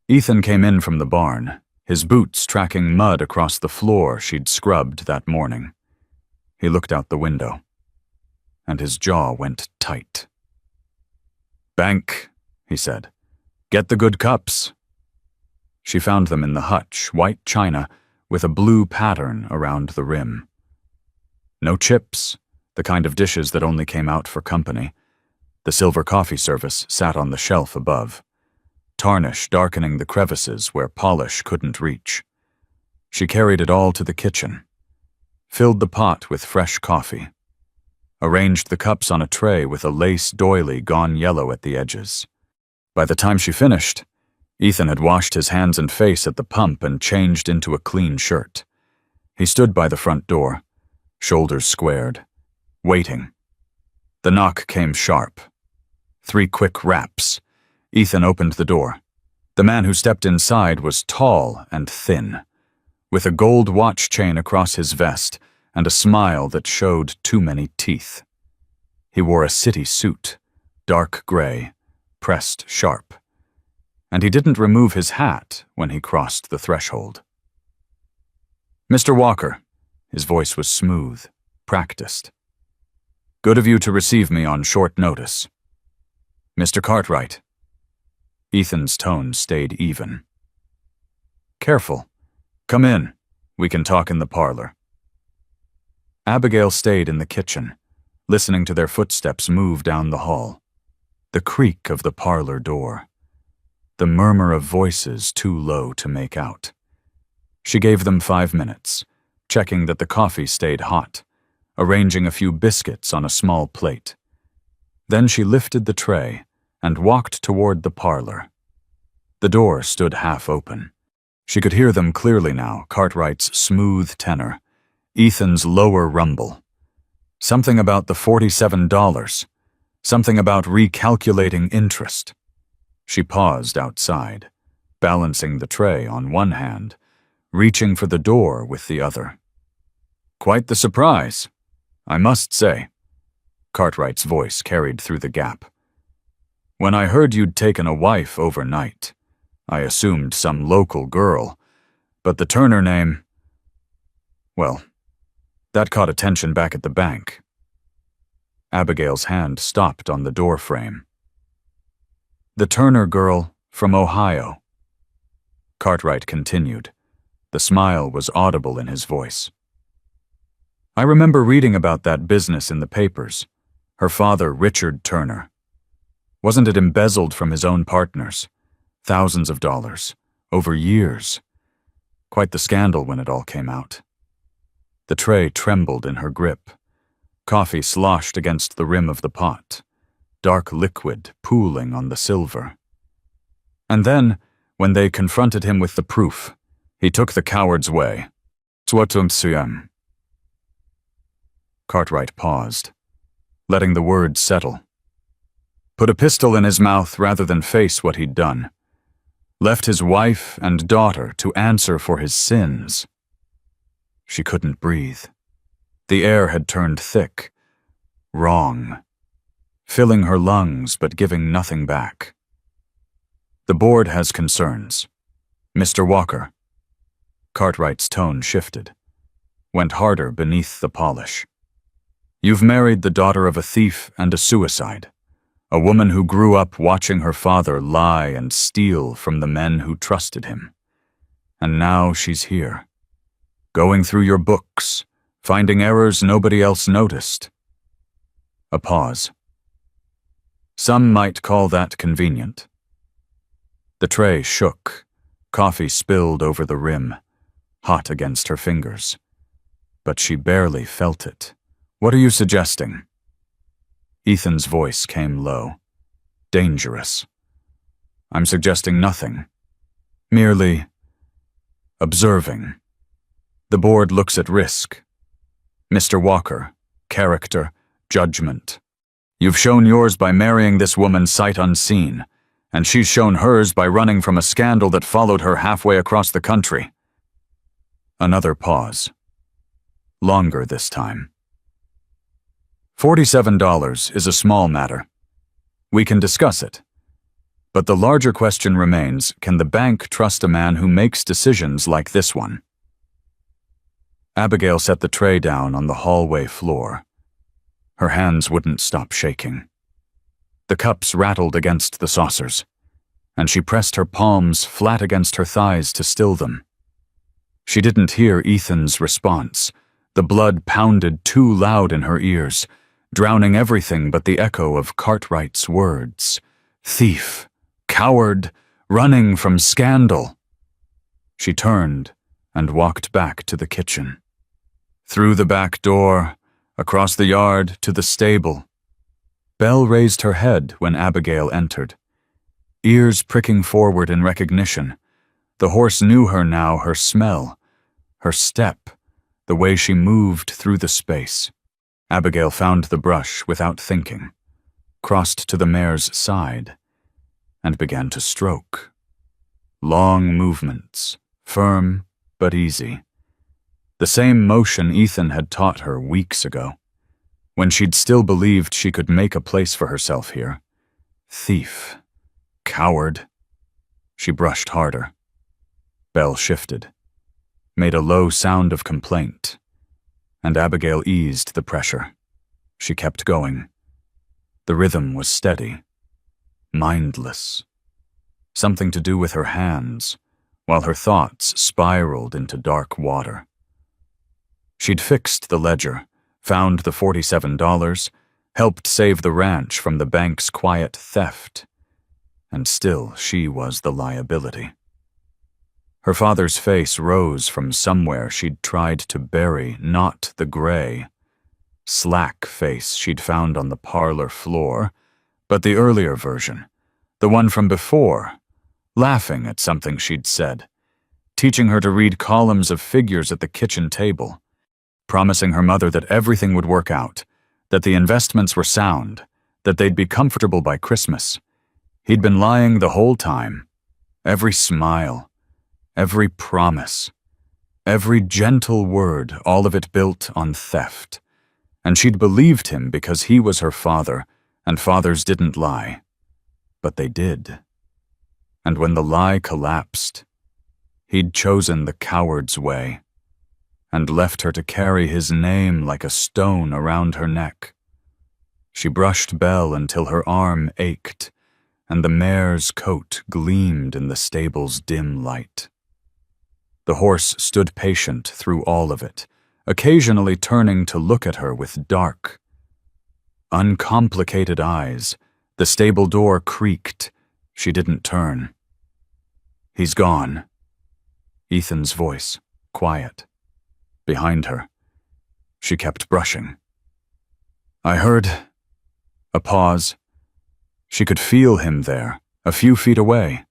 Ethan came in from the barn, his boots tracking mud across the floor she'd scrubbed that morning. He looked out the window, and his jaw went tight. "Bank," he said. "Get the good cups." She found them in the hutch, white china, with a blue pattern around the rim. No chips, the kind of dishes that only came out for company. The silver coffee service sat on the shelf above, tarnish darkening the crevices where polish couldn't reach. She carried it all to the kitchen, filled the pot with fresh coffee, arranged the cups on a tray with a lace doily gone yellow at the edges. By the time she finished, Ethan had washed his hands and face at the pump and changed into a clean shirt. He stood by the front door, shoulders squared, waiting. The knock came sharp. 3 quick raps. Ethan opened the door. The man who stepped inside was tall and thin, with a gold watch chain across his vest and a smile that showed too many teeth. He wore a city suit, dark gray, pressed sharp, and he didn't remove his hat when he crossed the threshold. "Mr. Walker," his voice was smooth, practiced. "Good of you to receive me on short notice." "Mr. Cartwright." Ethan's tone stayed even. "Careful. Come in. We can talk in the parlor." Abigail stayed in the kitchen, listening to their footsteps move down the hall. The creak of the parlor door. The murmur of voices too low to make out. She gave them 5 minutes, checking that the coffee stayed hot, arranging a few biscuits on a small plate. Then she lifted the tray and walked toward the parlor. The door stood half open. She could hear them clearly now, Cartwright's smooth tenor, Ethan's lower rumble. Something about the $47, something about recalculating interest. She paused outside, balancing the tray on one hand, reaching for the door with the other. "Quite the surprise, I must say," Cartwright's voice carried through the gap. "When I heard you'd taken a wife overnight, I assumed some local girl, but the Turner name, well, that caught attention back at the bank." Abigail's hand stopped on the door frame. "The Turner girl from Ohio," Cartwright continued. The smile was audible in his voice. "I remember reading about that business in the papers. Her father, Richard Turner. Wasn't it embezzled from his own partners? Thousands of dollars, over years. Quite the scandal when it all came out." The tray trembled in her grip. Coffee sloshed against the rim of the pot, dark liquid pooling on the silver. And then, when they confronted him with the proof, he took the coward's way. "Twotumsuyam." Cartwright paused, letting the words settle. Put a pistol in his mouth rather than face what he'd done. Left his wife and daughter to answer for his sins. She couldn't breathe. The air had turned thick, wrong, filling her lungs but giving nothing back. "The board has concerns. Mr. Walker." Cartwright's tone shifted, went harder beneath the polish. "You've married the daughter of a thief and a suicide, a woman who grew up watching her father lie and steal from the men who trusted him. And now she's here, going through your books, finding errors nobody else noticed." A pause. "Some might call that convenient." The tray shook, coffee spilled over the rim, hot against her fingers. But she barely felt it. "What are you suggesting?" Ethan's voice came low, dangerous. "I'm suggesting nothing. Merely observing. The board looks at risk. Mr. Walker, character, judgment. You've shown yours by marrying this woman sight unseen, and she's shown hers by running from a scandal that followed her halfway across the country." Another pause. Longer this time. $47 is a small matter. We can discuss it. But the larger question remains, can the bank trust a man who makes decisions like this one? Abigail set the tray down on the hallway floor. Her hands wouldn't stop shaking. The cups rattled against the saucers, and she pressed her palms flat against her thighs to still them. She didn't hear Ethan's response, The blood pounded too loud in her ears, drowning everything but the echo of Cartwright's words. Thief, coward, running from scandal. She turned and walked back to the kitchen. Through the back door, across the yard to the stable. Belle raised her head when Abigail entered, ears pricking forward in recognition. The horse knew her now, her smell, her step, the way she moved through the space. Abigail found the brush without thinking, crossed to the mare's side, and began to stroke. Long movements, firm but easy. The same motion Ethan had taught her weeks ago, when she'd still believed she could make a place for herself here. Thief. Coward. She brushed harder. Belle shifted, made a low sound of complaint, and Abigail eased the pressure. She kept going. The rhythm was steady, mindless. Something to do with her hands, while her thoughts spiraled into dark water. She'd fixed the ledger, found the $47, helped save the ranch from the bank's quiet theft, and still she was the liability. Her father's face rose from somewhere she'd tried to bury, not the gray, slack face she'd found on the parlor floor, but the earlier version, the one from before, laughing at something she'd said, teaching her to read columns of figures at the kitchen table, promising her mother that everything would work out, that the investments were sound, that they'd be comfortable by Christmas. He'd been lying the whole time. Every smile, every promise, every gentle word, all of it built on theft. And she'd believed him because he was her father, and fathers didn't lie. But they did. And when the lie collapsed, he'd chosen the coward's way, and left her to carry his name like a stone around her neck. She brushed Belle until her arm ached, and the mare's coat gleamed in the stable's dim light. The horse stood patient through all of it, occasionally turning to look at her with dark, uncomplicated eyes. The stable door creaked. She didn't turn. He's gone. Ethan's voice, quiet. Behind her. She kept brushing. I heard a pause. She could feel him there, a few feet away,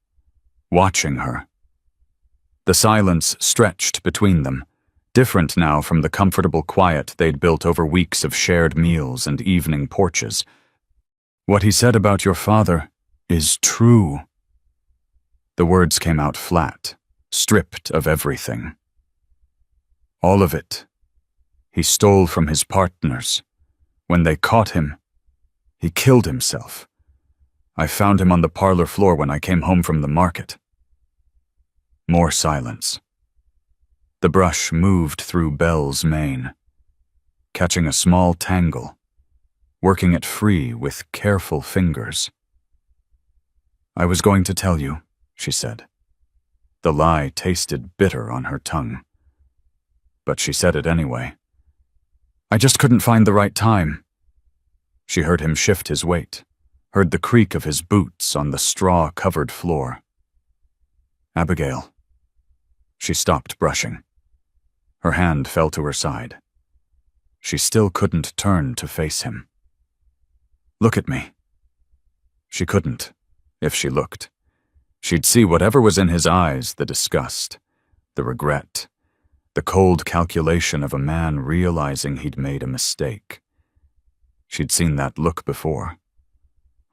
watching her. The silence stretched between them, different now from the comfortable quiet they'd built over weeks of shared meals and evening porches. What he said about your father is true. The words came out flat, stripped of everything. All of it. He stole from his partners. When they caught him, he killed himself. I found him on the parlor floor when I came home from the market. More silence. The brush moved through Belle's mane, catching a small tangle, working it free with careful fingers. I was going to tell you, she said. The lie tasted bitter on her tongue. But she said it anyway. I just couldn't find the right time. She heard him shift his weight, heard the creak of his boots on the straw-covered floor. Abigail. She stopped brushing. Her hand fell to her side. She still couldn't turn to face him. Look at me. She couldn't, if she looked. She'd see whatever was in his eyes, the disgust, the regret, the cold calculation of a man realizing he'd made a mistake. She'd seen that look before,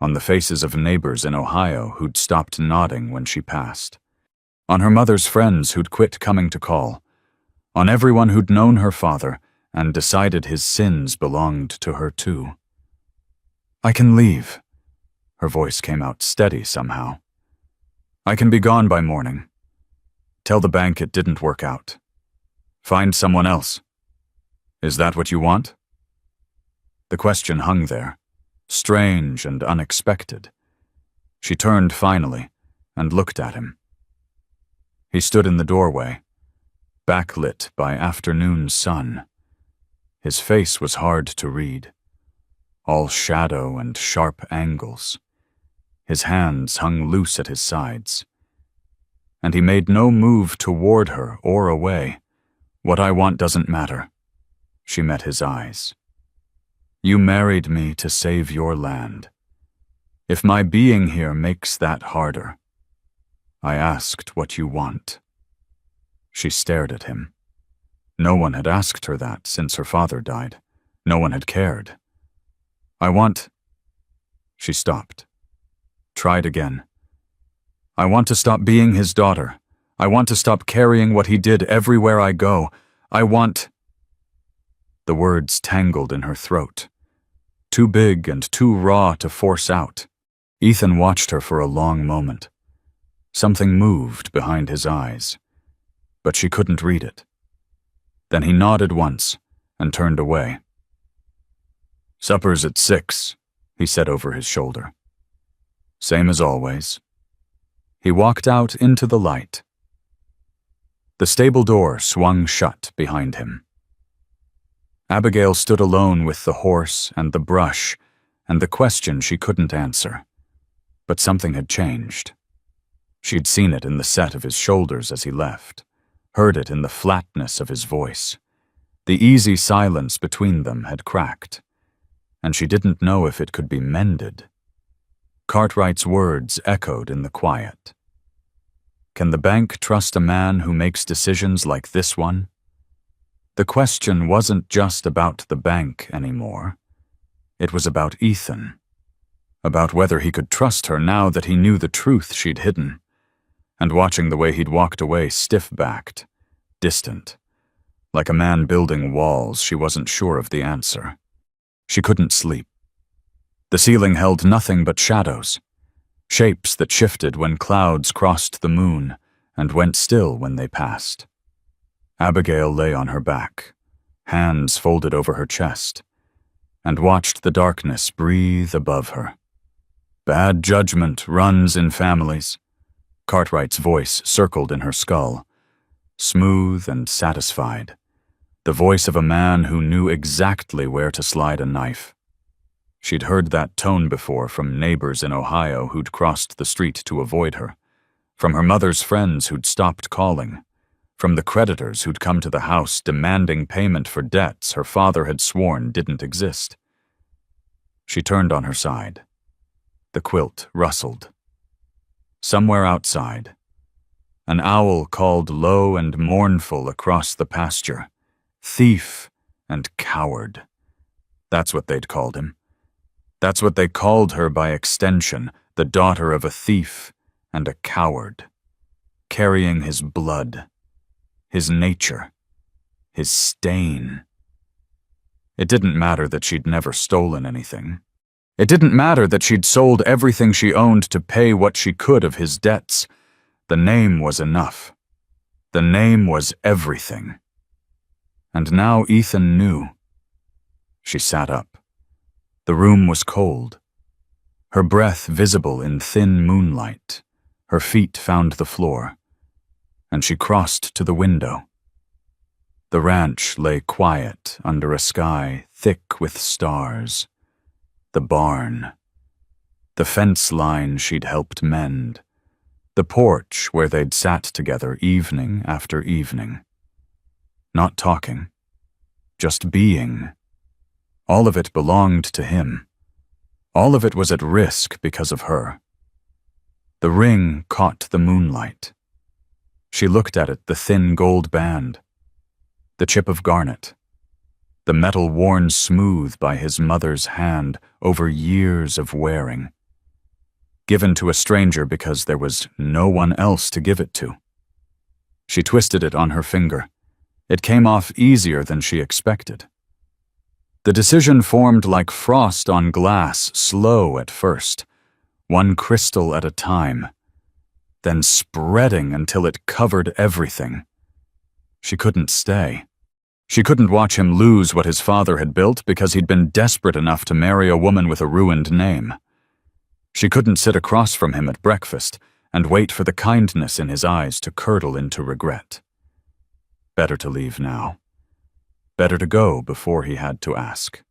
on the faces of neighbors in Ohio who'd stopped nodding when she passed, on her mother's friends who'd quit coming to call, on everyone who'd known her father and decided his sins belonged to her too. I can leave. Her voice came out steady somehow. I can be gone by morning. Tell the bank it didn't work out. Find someone else. Is that what you want? The question hung there, strange and unexpected. She turned finally and looked at him. He stood in the doorway, backlit by afternoon sun, His face was hard to read, all shadow and sharp angles. His hands hung loose at his sides. And he made no move toward her or away. "What I want doesn't matter." She met his eyes. "You married me to save your land. If my being here makes that harder, I asked what you want." She stared at him. No one had asked her that since her father died. No one had cared. "I want—" She stopped. Tried again. "I want to stop being his daughter. I want to stop carrying what he did everywhere I go. I want—" The words tangled in her throat, too big and too raw to force out. Ethan watched her for a long moment. Something moved behind his eyes, but she couldn't read it. Then he nodded once and turned away. "Supper's at 6, he said over his shoulder. "Same as always." He walked out into the light. The stable door swung shut behind him. Abigail stood alone with the horse and the brush and the question she couldn't answer. But something had changed. She'd seen it in the set of his shoulders as he left, heard it in the flatness of his voice. The easy silence between them had cracked, and she didn't know if it could be mended. Cartwright's words echoed in the quiet. Can the bank trust a man who makes decisions like this one? The question wasn't just about the bank anymore. It was about Ethan, about whether he could trust her now that he knew the truth she'd hidden. And watching the way he'd walked away stiff-backed, distant, like a man building walls, she wasn't sure of the answer. She couldn't sleep. The ceiling held nothing but shadows, shapes that shifted when clouds crossed the moon and went still when they passed. Abigail lay on her back, hands folded over her chest, and watched the darkness breathe above her. "Bad judgment runs in families." Cartwright's voice circled in her skull, smooth and satisfied, the voice of a man who knew exactly where to slide a knife. She'd heard that tone before from neighbors in Ohio who'd crossed the street to avoid her, from her mother's friends who'd stopped calling, from the creditors who'd come to the house demanding payment for debts her father had sworn didn't exist. She turned on her side. The quilt rustled. Somewhere outside, an owl called low and mournful across the pasture. Thief and coward. That's what they'd called him. That's what they called her by extension, the daughter of a thief and a coward, carrying his blood, his nature, his stain. It didn't matter that she'd never stolen anything. It didn't matter that she'd sold everything she owned to pay what she could of his debts. The name was enough. The name was everything. And now Ethan knew. She sat up. The room was cold. Her breath visible in thin moonlight. Her feet found the floor. And she crossed to the window. The ranch lay quiet under a sky thick with stars. The barn. The fence line she'd helped mend. The porch where they'd sat together evening after evening. Not talking. Just being. All of it belonged to him. All of it was at risk because of her. The ring caught the moonlight. She looked at it, the thin gold band. The chip of garnet. The metal worn smooth by his mother's hand over years of wearing. Given to a stranger because there was no one else to give it to. She twisted it on her finger. It came off easier than she expected. The decision formed like frost on glass, slow at first, one crystal at a time, then spreading until it covered everything. She couldn't stay. She couldn't watch him lose what his father had built because he'd been desperate enough to marry a woman with a ruined name. She couldn't sit across from him at breakfast and wait for the kindness in his eyes to curdle into regret. Better to leave now. Better to go before he had to ask.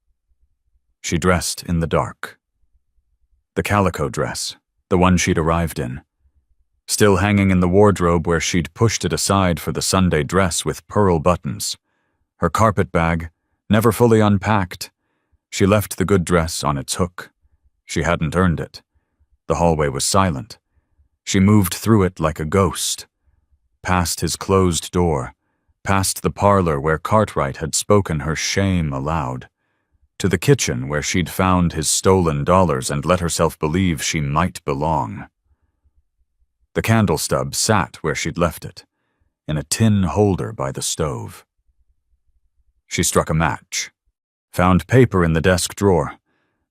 She dressed in the dark. The calico dress, the one she'd arrived in, still hanging in the wardrobe where she'd pushed it aside for the Sunday dress with pearl buttons. Her carpet bag, never fully unpacked. She left the good dress on its hook. She hadn't earned it. The hallway was silent. She moved through it like a ghost, past his closed door, past the parlor where Cartwright had spoken her shame aloud, to the kitchen where she'd found his stolen dollars and let herself believe she might belong. The candle stub sat where she'd left it, in a tin holder by the stove. She struck a match, found paper in the desk drawer,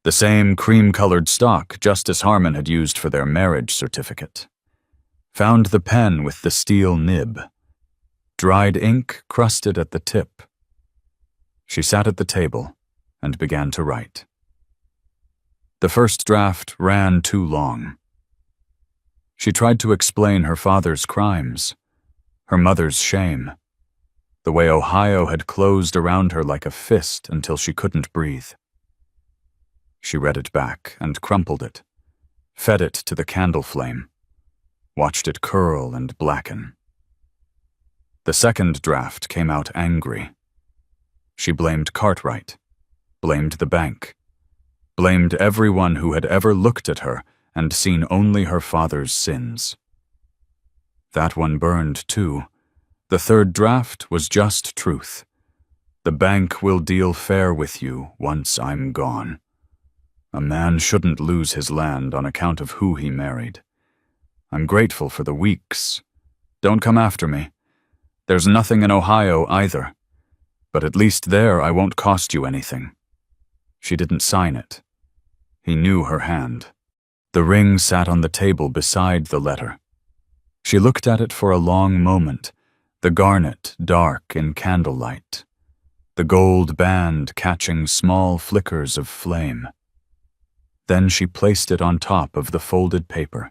the same cream-colored stock Justice Harmon had used for their marriage certificate. Found the pen with the steel nib, dried ink crusted at the tip. She sat at the table and began to write. The first draft ran too long. She tried to explain her father's crimes, her mother's shame, the way Ohio had closed around her like a fist until she couldn't breathe. She read it back and crumpled it, fed it to the candle flame, watched it curl and blacken. The second draft came out angry. She blamed Cartwright, blamed the bank, blamed everyone who had ever looked at her and seen only her father's sins. That one burned too. The third draft was just truth. The bank will deal fair with you once I'm gone. A man shouldn't lose his land on account of who he married. I'm grateful for the weeks. Don't come after me. There's nothing in Ohio either. But at least there I won't cost you anything. She didn't sign it. He knew her hand. The ring sat on the table beside the letter. She looked at it for a long moment, the garnet dark in candlelight, the gold band catching small flickers of flame. Then she placed it on top of the folded paper,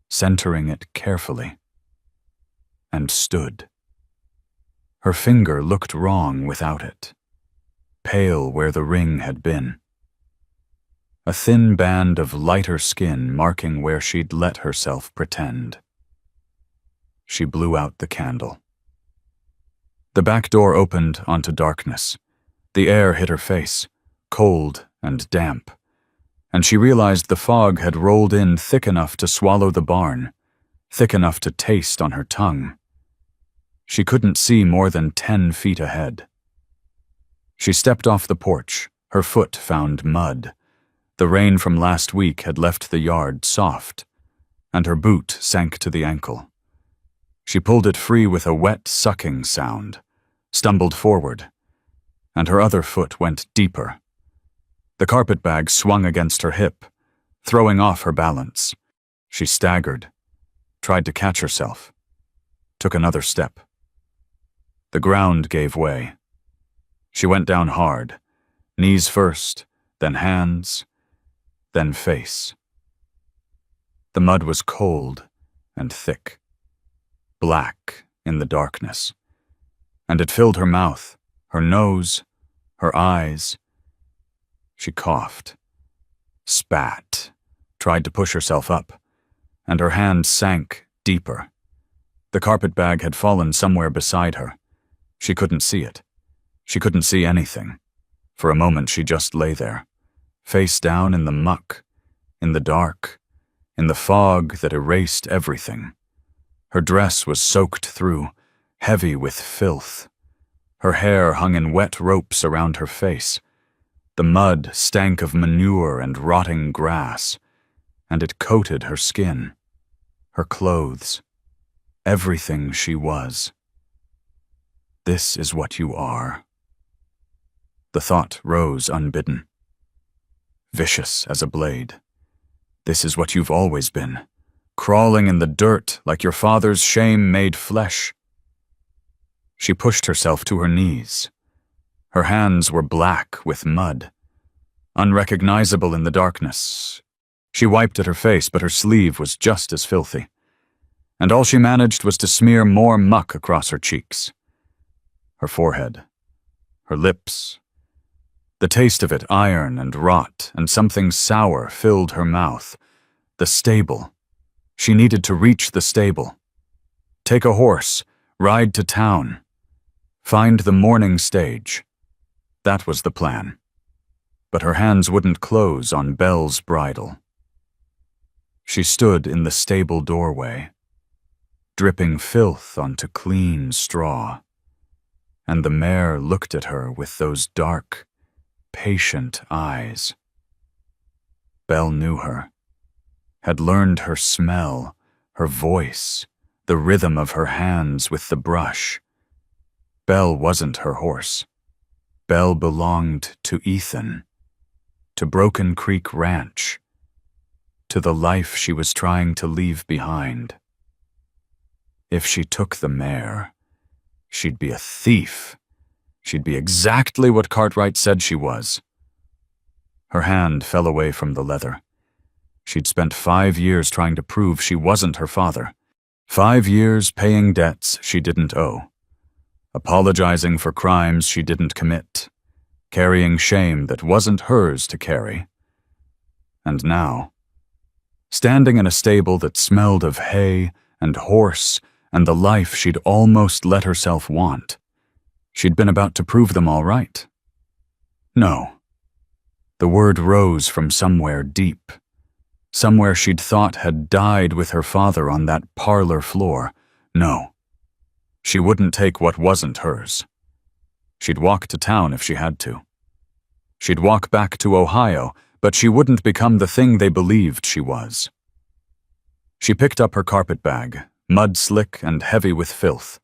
centering it carefully, and stood. Her finger looked wrong without it, pale where the ring had been. A thin band of lighter skin marking where she'd let herself pretend. She blew out the candle. The back door opened onto darkness. The air hit her face, cold and damp, and she realized the fog had rolled in thick enough to swallow the barn, thick enough to taste on her tongue. She couldn't see more than 10 feet ahead. She stepped off the porch. Her foot found mud. The rain from last week had left the yard soft, and her boot sank to the ankle. She pulled it free with a wet sucking sound, stumbled forward, and her other foot went deeper. The carpet bag swung against her hip, throwing off her balance. She staggered, tried to catch herself, took another step. The ground gave way. She went down hard, knees first, then hands, then face. The mud was cold and thick, black in the darkness, and it filled her mouth, her nose, her eyes. She coughed, spat, tried to push herself up, and her hand sank deeper. The carpet bag had fallen somewhere beside her. She couldn't see it. She couldn't see anything. For a moment she just lay there, face down in the muck, in the dark, in the fog that erased everything. Her dress was soaked through, heavy with filth. Her hair hung in wet ropes around her face. The mud stank of manure and rotting grass, and it coated her skin, her clothes, everything she was. This is what you are. The thought rose unbidden, vicious as a blade. This is what you've always been, crawling in the dirt like your father's shame made flesh. She pushed herself to her knees. Her hands were black with mud, unrecognizable in the darkness. She wiped at her face, but her sleeve was just as filthy, and all she managed was to smear more muck across her cheeks, her forehead, her lips. The taste of it, iron and rot, and something sour filled her mouth. The stable. She needed to reach the stable. Take a horse, ride to town. Find the morning stage. That was the plan. But her hands wouldn't close on Belle's bridle. She stood in the stable doorway, dripping filth onto clean straw, and the mare looked at her with those dark, patient eyes. Belle knew her, had learned her smell, her voice, the rhythm of her hands with the brush. Belle wasn't her horse. Belle belonged to Ethan, to Broken Creek Ranch, to the life she was trying to leave behind. If she took the mare, she'd be a thief. She'd be exactly what Cartwright said she was. Her hand fell away from the leather. She'd spent 5 years trying to prove she wasn't her father. 5 years paying debts she didn't owe, apologizing for crimes she didn't commit, carrying shame that wasn't hers to carry. And now, standing in a stable that smelled of hay and horse and the life she'd almost let herself want, she'd been about to prove them all right. No. The word rose from somewhere deep, somewhere she'd thought had died with her father on that parlor floor. No. She wouldn't take what wasn't hers. She'd walk to town if she had to. She'd walk back to Ohio, but she wouldn't become the thing they believed she was. She picked up her carpetbag, mud-slick and heavy with filth,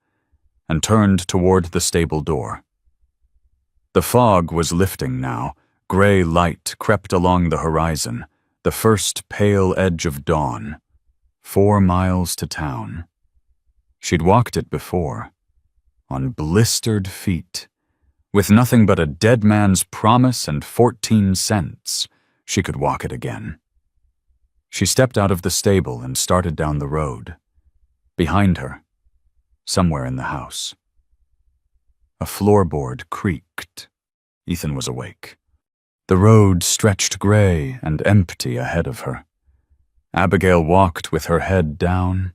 and turned toward the stable door. The fog was lifting now. Gray light crept along the horizon, the first pale edge of dawn. 4 miles to town. She'd walked it before, on blistered feet. With nothing but a dead man's promise and 14 cents, she could walk it again. She stepped out of the stable and started down the road. Behind her, somewhere in the house, a floorboard creaked. Ethan was awake. The road stretched gray and empty ahead of her. Abigail walked with her head down,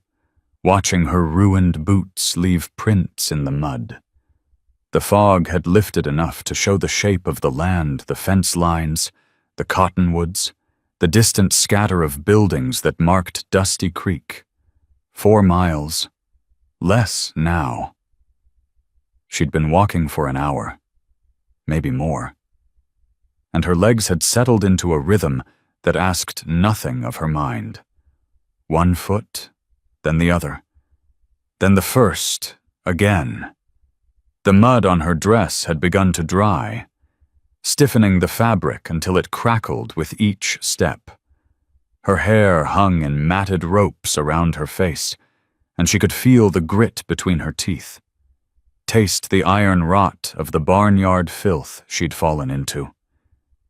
watching her ruined boots leave prints in the mud. The fog had lifted enough to show the shape of the land, the fence lines, the cottonwoods, the distant scatter of buildings that marked Dusty Creek. 4 miles. Less now. She'd been walking for an hour, maybe more, and her legs had settled into a rhythm that asked nothing of her mind. 1 foot, then the other, then the first, again. The mud on her dress had begun to dry, stiffening the fabric until it crackled with each step. Her hair hung in matted ropes around her face, and she could feel the grit between her teeth, taste the iron rot of the barnyard filth she'd fallen into.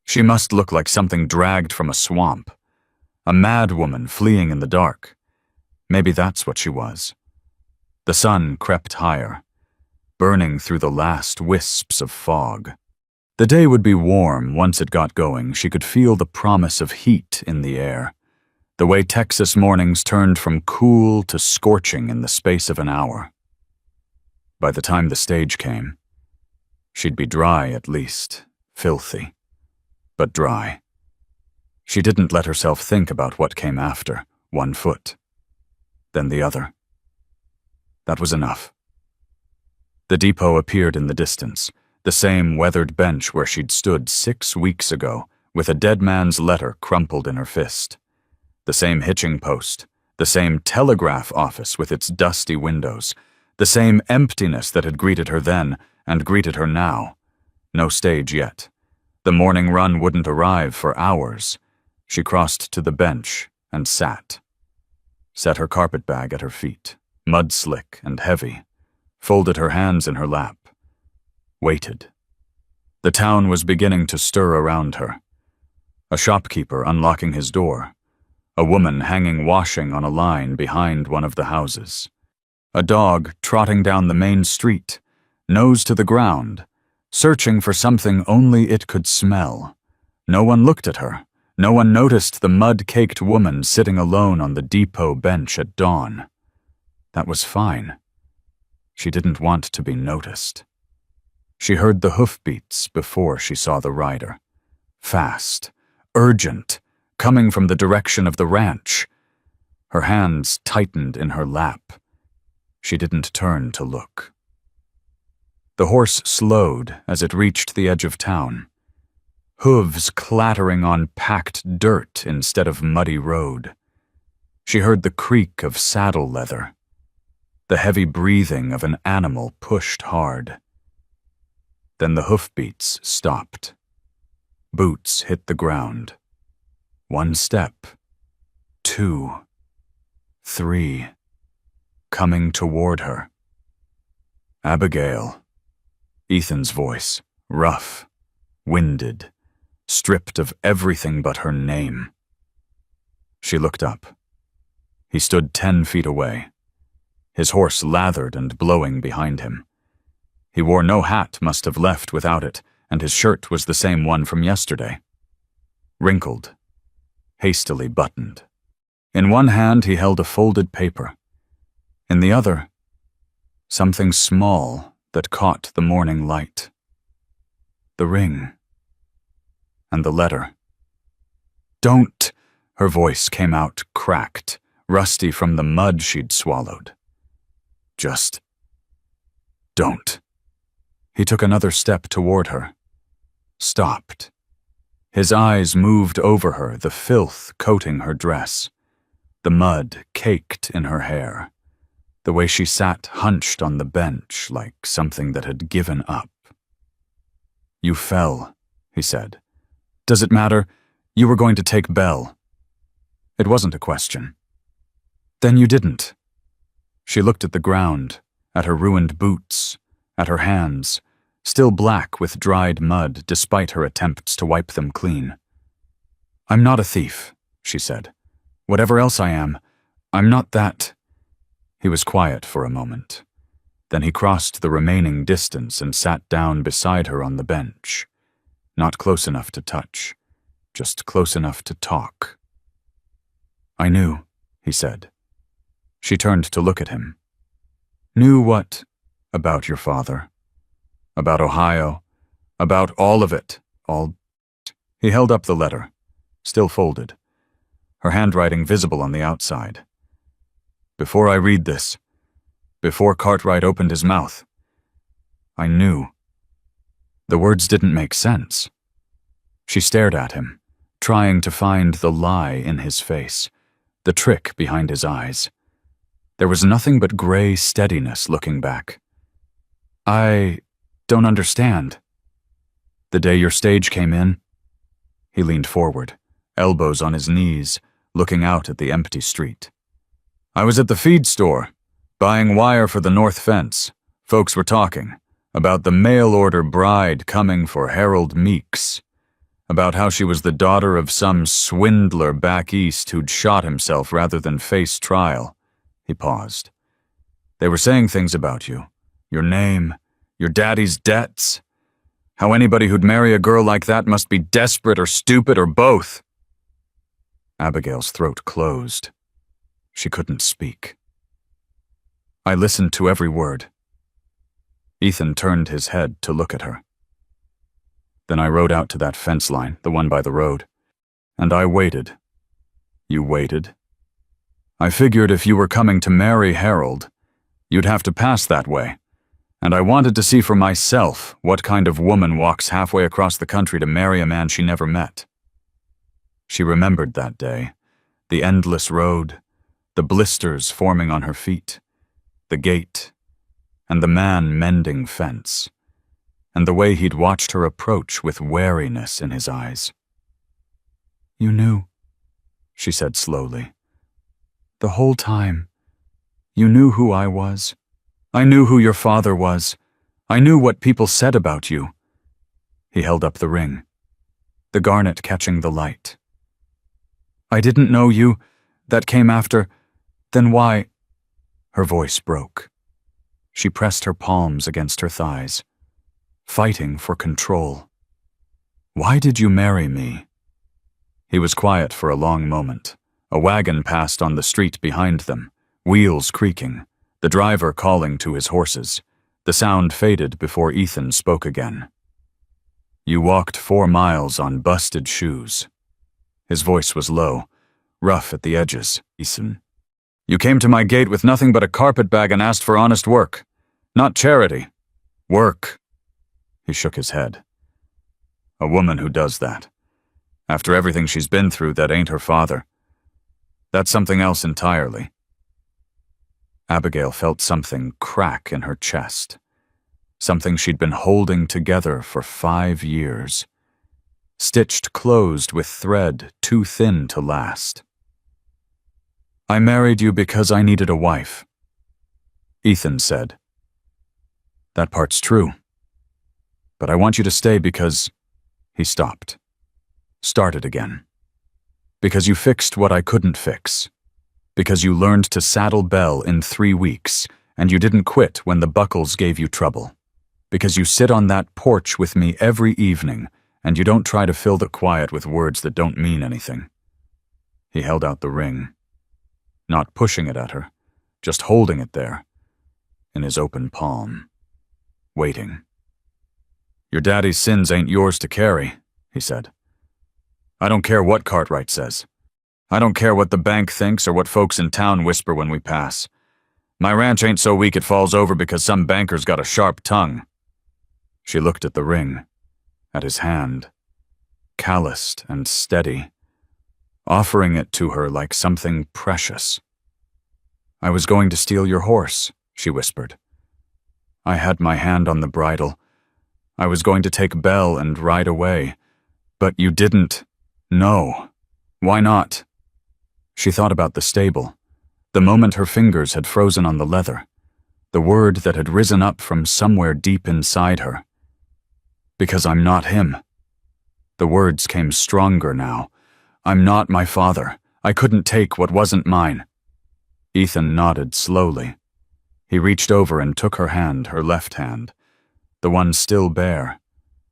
She must look like something dragged from a swamp, a mad woman fleeing in the dark. Maybe that's what she was. The sun crept higher, burning through the last wisps of fog. The day would be warm once it got going. She could feel the promise of heat in the air, the way Texas mornings turned from cool to scorching in the space of an hour. By the time the stage came, she'd be dry at least, filthy, but dry. She didn't let herself think about what came after. 1 foot, then the other. That was enough. The depot appeared in the distance, the same weathered bench where she'd stood 6 weeks ago, with a dead man's letter crumpled in her fist. The same hitching post, the same telegraph office with its dusty windows, the same emptiness that had greeted her then and greeted her now. No stage yet. The morning run wouldn't arrive for hours. She crossed to the bench and sat. Set her carpetbag at her feet, mud-slick and heavy, folded her hands in her lap, waited. The town was beginning to stir around her. A shopkeeper unlocking his door, a woman hanging washing on a line behind one of the houses, a dog trotting down the main street, nose to the ground, searching for something only it could smell. No one looked at her. No one noticed the mud-caked woman sitting alone on the depot bench at dawn. That was fine. She didn't want to be noticed. She heard the hoofbeats before she saw the rider. Fast, urgent, coming from the direction of the ranch. Her hands tightened in her lap. She didn't turn to look. The horse slowed as it reached the edge of town. Hooves clattering on packed dirt instead of muddy road. She heard the creak of saddle leather. The heavy breathing of an animal pushed hard. Then the hoofbeats stopped. Boots hit the ground. 1 step. 2. 3. Coming toward her. Abigail. Ethan's voice, rough, winded, stripped of everything but her name. She looked up. He stood 10 feet away. His horse lathered and blowing behind him. He wore no hat, must have left without it, and his shirt was the same one from yesterday. Wrinkled, hastily buttoned. In one hand he held a folded paper. In the other, something small that caught the morning light. The ring. And the letter. "Don't," her voice came out cracked, rusty from the mud she'd swallowed. "Just don't." He took another step toward her. Stopped. His eyes moved over her, the filth coating her dress. The mud caked in her hair. The way she sat hunched on the bench like something that had given up. "You fell," he said. "Does it matter? You were going to take Belle." It wasn't a question. "Then you didn't." She looked at the ground, at her ruined boots, at her hands, still black with dried mud despite her attempts to wipe them clean. "I'm not a thief," she said. "Whatever else I am, I'm not that." He was quiet for a moment. Then he crossed the remaining distance and sat down beside her on the bench. Not close enough to touch, just close enough to talk. "I knew," he said. She turned to look at him. "Knew what? About your father? About Ohio? About all of it? All—" He held up the letter, still folded, her handwriting visible on the outside. "Before I read this, before Cartwright opened his mouth, I knew." The words didn't make sense. She stared at him, trying to find the lie in his face, the trick behind his eyes. There was nothing but gray steadiness looking back. "I don't understand." "The day your stage came in?" He leaned forward, elbows on his knees, looking out at the empty street. "I was at the feed store, buying wire for the north fence. Folks were talking about the mail-order bride coming for Harold Meeks, about how she was the daughter of some swindler back east who'd shot himself rather than face trial." He paused. "They were saying things about you, your name, your daddy's debts, how anybody who'd marry a girl like that must be desperate or stupid or both." Abigail's throat closed. She couldn't speak. I listened to every word. Ethan turned his head to look at her. Then I rode out to that fence line, the one by the road, and I waited. You waited. I figured if you were coming to marry Harold, you'd have to pass that way, and I wanted to see for myself what kind of woman walks halfway across the country to marry a man she never met. She remembered that day, the endless road, the blisters forming on her feet, the gate, and the man mending fence, and the way he'd watched her approach with wariness in his eyes. "You knew," she said slowly. "The whole time, you knew who I was. I knew who your father was. I knew what people said about you." He held up the ring, the garnet catching the light. "I didn't know you. That came after. Then why—" Her voice broke. She pressed her palms against her thighs. fighting for control. Why did you marry me? He was quiet for a long moment. A wagon passed on the street behind them, wheels creaking, the driver calling to his horses. The sound faded before Ethan spoke again. You walked 4 miles on busted shoes. His voice was low, rough at the edges. Ethan, you came to my gate with nothing but a carpetbag and asked for honest work. Not charity. Work. He shook his head. A woman who does that. After everything she's been through, that ain't her father. That's something else entirely. Abigail felt something crack in her chest. Something she'd been holding together for 5 years. Stitched closed with thread too thin to last. I married you because I needed a wife. Ethan said. That part's true. But I want you to stay because... He stopped. Started again. Because you fixed what I couldn't fix. Because you learned to saddle Belle in 3 weeks, and you didn't quit when the buckles gave you trouble. Because you sit on that porch with me every evening, and you don't try to fill the quiet with words that don't mean anything. He held out the ring. Not pushing it at her, just holding it there, in his open palm. Waiting. Your daddy's sins ain't yours to carry, he said. I don't care what Cartwright says. I don't care what the bank thinks or what folks in town whisper when we pass. My ranch ain't so weak it falls over because some banker's got a sharp tongue. She looked at the ring, at his hand, calloused and steady, offering it to her like something precious. I was going to steal your horse, she whispered. I had my hand on the bridle. I was going to take Belle and ride away, but you didn't. No. Why not? She thought about the stable, the moment her fingers had frozen on the leather, the word that had risen up from somewhere deep inside her. Because I'm not him. The words came stronger now. I'm not my father. I couldn't take what wasn't mine. Ethan nodded slowly. He reached over and took her hand, her left hand, the one still bare,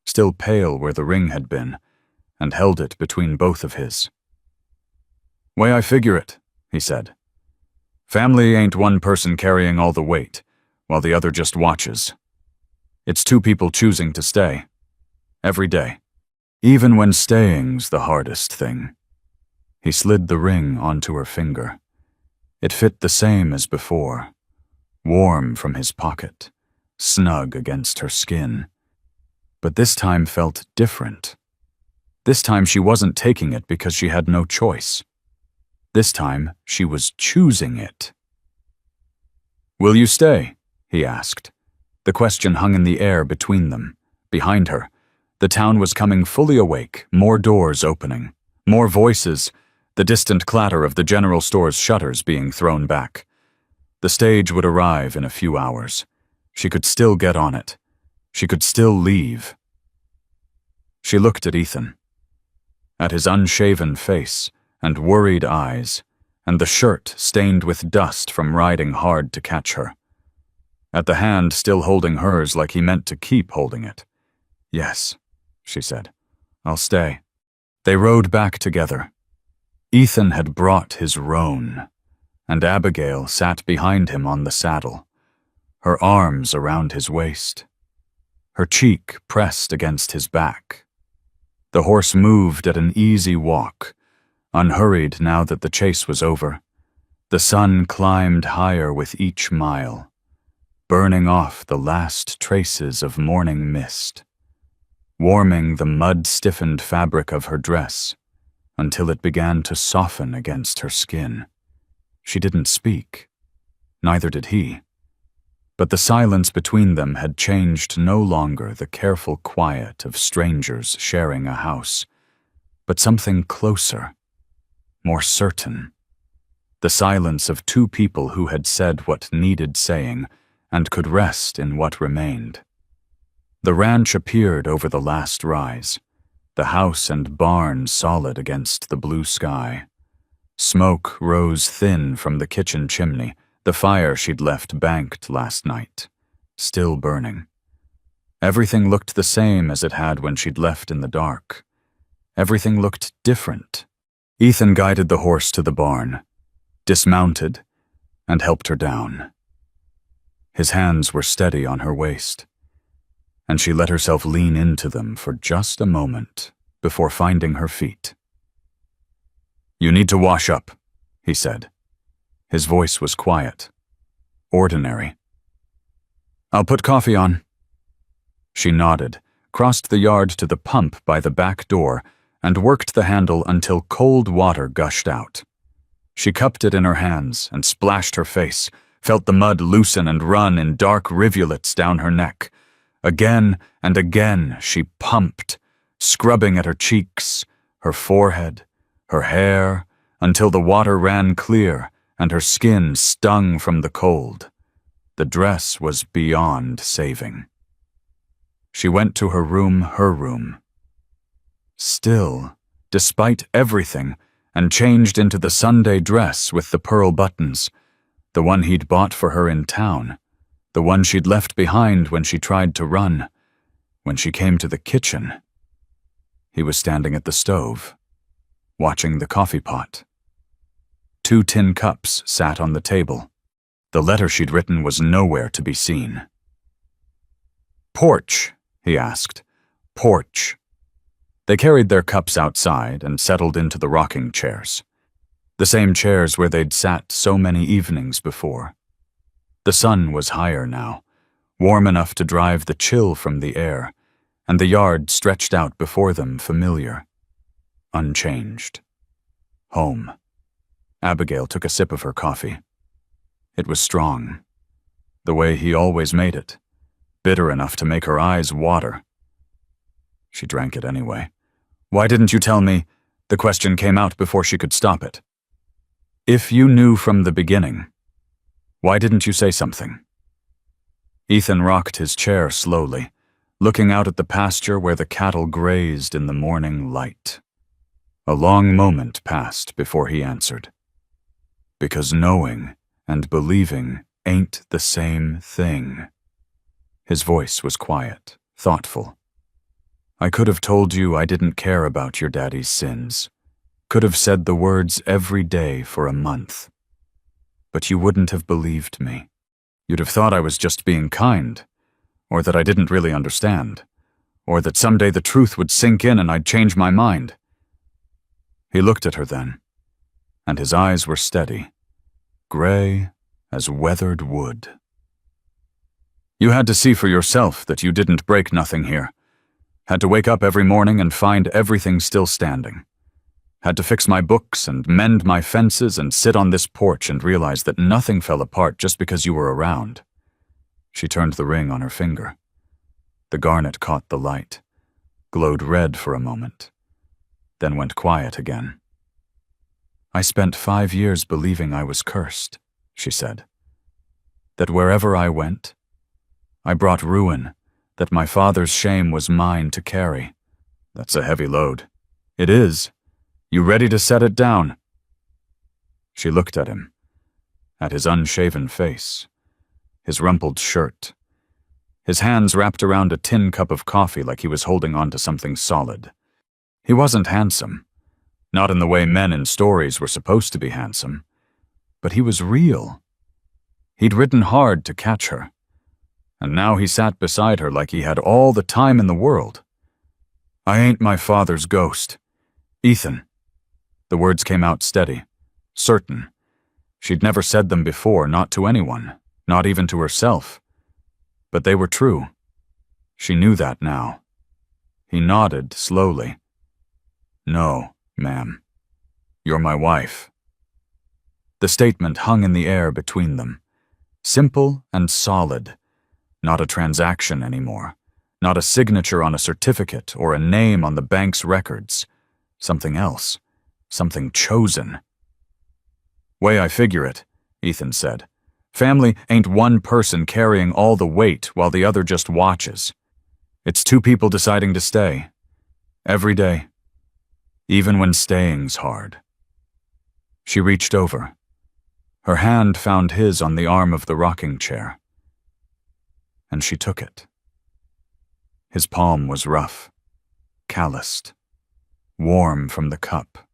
still pale where the ring had been, and held it between both of his. Way I figure it, he said. Family ain't one person carrying all the weight, while the other just watches. It's 2 people choosing to stay. Every day. Even when staying's the hardest thing. He slid the ring onto her finger. It fit the same as before, warm from his pocket, snug against her skin. But this time felt different. This time she wasn't taking it because she had no choice. This time she was choosing it. Will you stay? He asked. The question hung in the air between them, behind her. The town was coming fully awake, more doors opening, more voices, the distant clatter of the general store's shutters being thrown back. The stage would arrive in a few hours. She could still get on it. She could still leave. She looked at Ethan, at his unshaven face and worried eyes, and the shirt stained with dust from riding hard to catch her. At the hand still holding hers like he meant to keep holding it. Yes, she said. I'll stay. They rode back together. Ethan had brought his roan, and Abigail sat behind him on the saddle, her arms around his waist, her cheek pressed against his back. The horse moved at an easy walk, unhurried now that the chase was over. The sun climbed higher with each mile, burning off the last traces of morning mist, warming the mud-stiffened fabric of her dress until it began to soften against her skin. She didn't speak. Neither did he. But the silence between them had changed no longer the careful quiet of strangers sharing a house, but something closer, more certain. The silence of 2 people who had said what needed saying and could rest in what remained. The ranch appeared over the last rise, the house and barn solid against the blue sky. Smoke rose thin from the kitchen chimney, the fire she'd left banked last night, still burning. Everything looked the same as it had when she'd left in the dark. Everything looked different. Ethan guided the horse to the barn, dismounted, and helped her down. His hands were steady on her waist, and she let herself lean into them for just a moment before finding her feet. "You need to wash up," he said. His voice was quiet, ordinary. "I'll put coffee on." She nodded, crossed the yard to the pump by the back door, and worked the handle until cold water gushed out. She cupped it in her hands and splashed her face, felt the mud loosen and run in dark rivulets down her neck. Again and again she pumped, scrubbing at her cheeks, her forehead, her hair, until the water ran clear and her skin stung from the cold. The dress was beyond saving. She went to her room. Still, despite everything, and changed into the Sunday dress with the pearl buttons, the one he'd bought for her in town, the one she'd left behind when she tried to run. When she came to the kitchen, he was standing at the stove, watching the coffee pot. 2 tin cups sat on the table. The letter she'd written was nowhere to be seen. "Porch?" he asked. "Porch." They carried their cups outside and settled into the rocking chairs. The same chairs where they'd sat so many evenings before. The sun was higher now, warm enough to drive the chill from the air, and the yard stretched out before them familiar, unchanged. Home. Abigail took a sip of her coffee. It was strong, the way he always made it, bitter enough to make her eyes water. She drank it anyway. "Why didn't you tell me?" The question came out before she could stop it. "If you knew from the beginning, why didn't you say something?" Ethan rocked his chair slowly, looking out at the pasture where the cattle grazed in the morning light. A long moment passed before he answered. "Because knowing and believing ain't the same thing." His voice was quiet, thoughtful. "I could have told you I didn't care about your daddy's sins. Could have said the words every day for a month. But you wouldn't have believed me. You'd have thought I was just being kind, or that I didn't really understand, or that someday the truth would sink in and I'd change my mind." He looked at her then, and his eyes were steady, gray as weathered wood. "You had to see for yourself that you didn't break nothing here. Had to wake up every morning and find everything still standing. Had to fix my books and mend my fences and sit on this porch and realize that nothing fell apart just because you were around." She turned the ring on her finger. The garnet caught the light, glowed red for a moment, then went quiet again. "I spent 5 years believing I was cursed," she said. "That wherever I went, I brought ruin, that my father's shame was mine to carry." "That's a heavy load." "It is. You ready to set it down?" She looked at him, at his unshaven face, his rumpled shirt, his hands wrapped around a tin cup of coffee like he was holding on to something solid. He wasn't handsome, not in the way men in stories were supposed to be handsome, but he was real. He'd ridden hard to catch her, and now he sat beside her like he had all the time in the world. "I ain't my father's ghost. Ethan." The words came out steady, certain. She'd never said them before, not to anyone, not even to herself. But they were true. She knew that now. He nodded slowly. "No, ma'am. You're my wife." The statement hung in the air between them, simple and solid. Not a transaction anymore, not a signature on a certificate or a name on the bank's records. Something else, something chosen. "Way I figure it," Ethan said, "family ain't one person carrying all the weight while the other just watches. It's 2 people deciding to stay. Every day. Even when staying's hard." She reached over. Her hand found his on the arm of the rocking chair, and she took it. His palm was rough, calloused, warm from the cup.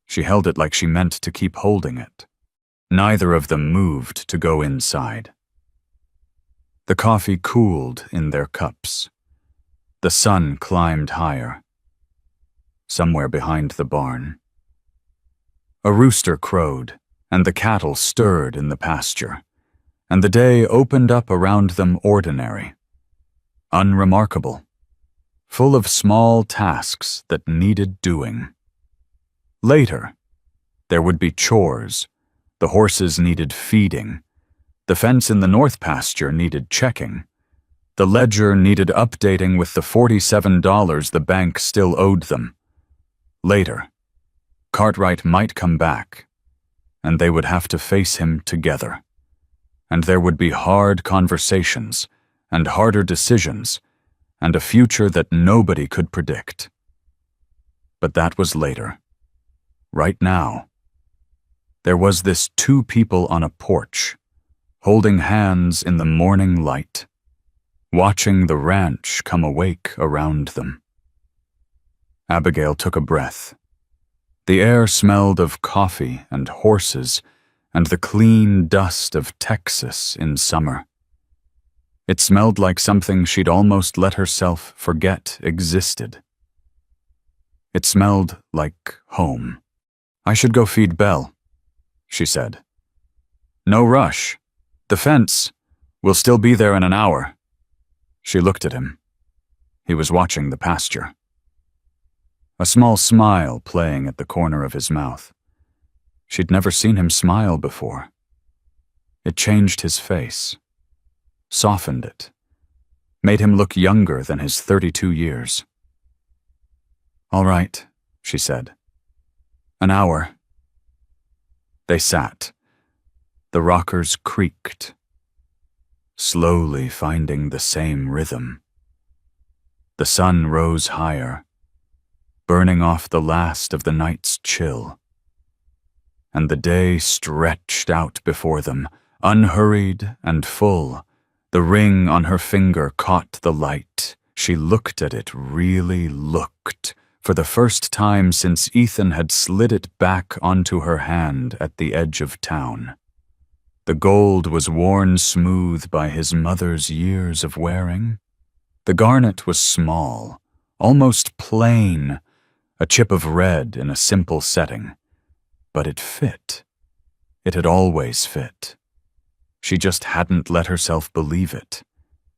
She held it like she meant to keep holding it. Neither of them moved to go inside. The coffee cooled in their cups. The sun climbed higher. Somewhere behind the barn, a rooster crowed, and the cattle stirred in the pasture, and the day opened up around them ordinary, unremarkable, full of small tasks that needed doing. Later, there would be chores. The horses needed feeding. The fence in the north pasture needed checking. The ledger needed updating with the $47 the bank still owed them. Later, Cartwright might come back, and they would have to face him together. And there would be hard conversations, and harder decisions, and a future that nobody could predict. But that was later. Right now, there was this two people on a porch, holding hands in the morning light, watching the ranch come awake around them. Abigail took a breath. The air smelled of coffee and horses and the clean dust of Texas in summer. It smelled like something she'd almost let herself forget existed. It smelled like home. "I should go feed Belle," she said. "No rush. The fence will still be there in an hour." She looked at him. He was watching the pasture. A small smile playing at the corner of his mouth. She'd never seen him smile before. It changed his face, softened it, made him look younger than his 32 years. "All right," she said. "An hour." They sat. The rockers creaked, slowly finding the same rhythm. The sun rose higher, burning off the last of the night's chill. And the day stretched out before them, unhurried and full. The ring on her finger caught the light. She looked at it, really looked, for the first time since Ethan had slid it back onto her hand at the edge of town. The gold was worn smooth by his mother's years of wearing. The garnet was small, almost plain, a chip of red in a simple setting. But it fit. It had always fit. She just hadn't let herself believe it.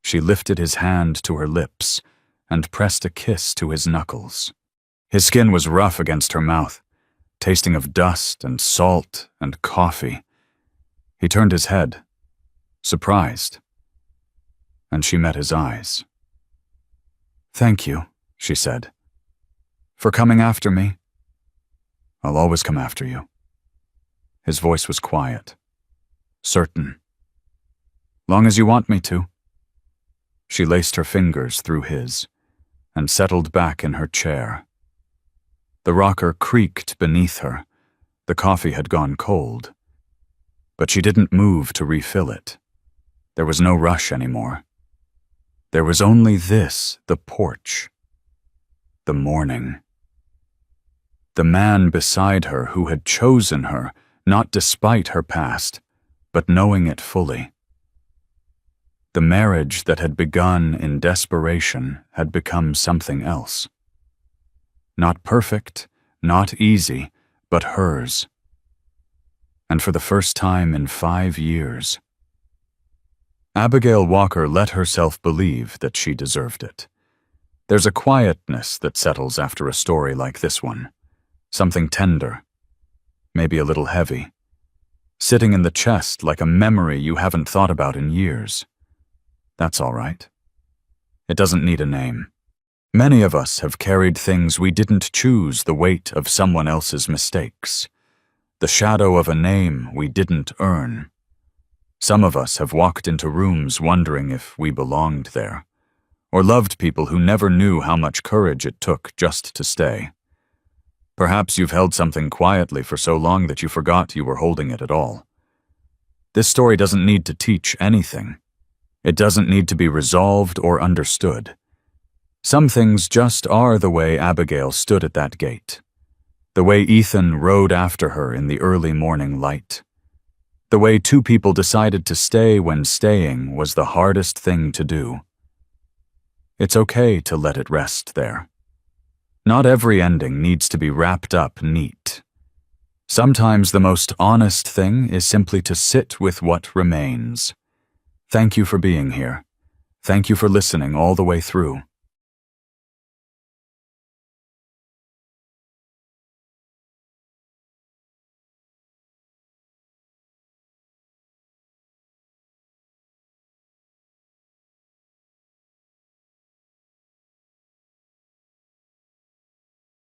She lifted his hand to her lips and pressed a kiss to his knuckles. His skin was rough against her mouth, tasting of dust and salt and coffee. He turned his head, surprised, and she met his eyes. "Thank you," she said, "for coming after me." "I'll always come after you." His voice was quiet, certain. "Long as you want me to." She laced her fingers through his and settled back in her chair. The rocker creaked beneath her. The coffee had gone cold. But she didn't move to refill it. There was no rush anymore. There was only this, the porch. The morning. The man beside her who had chosen her, not despite her past, but knowing it fully. The marriage that had begun in desperation had become something else. Not perfect, not easy, but hers. And for the first time in 5 years. Abigail Walker let herself believe that she deserved it. There's a quietness that settles after a story like this one. Something tender, maybe a little heavy, sitting in the chest like a memory you haven't thought about in years. That's all right. It doesn't need a name. Many of us have carried things we didn't choose, the weight of someone else's mistakes, the shadow of a name we didn't earn. Some of us have walked into rooms wondering if we belonged there, or loved people who never knew how much courage it took just to stay. Perhaps you've held something quietly for so long that you forgot you were holding it at all. This story doesn't need to teach anything. It doesn't need to be resolved or understood. Some things just are the way Abigail stood at that gate, the way Ethan rode after her in the early morning light, the way two people decided to stay when staying was the hardest thing to do. It's okay to let it rest there. Not every ending needs to be wrapped up neat. Sometimes the most honest thing is simply to sit with what remains. Thank you for being here. Thank you for listening all the way through.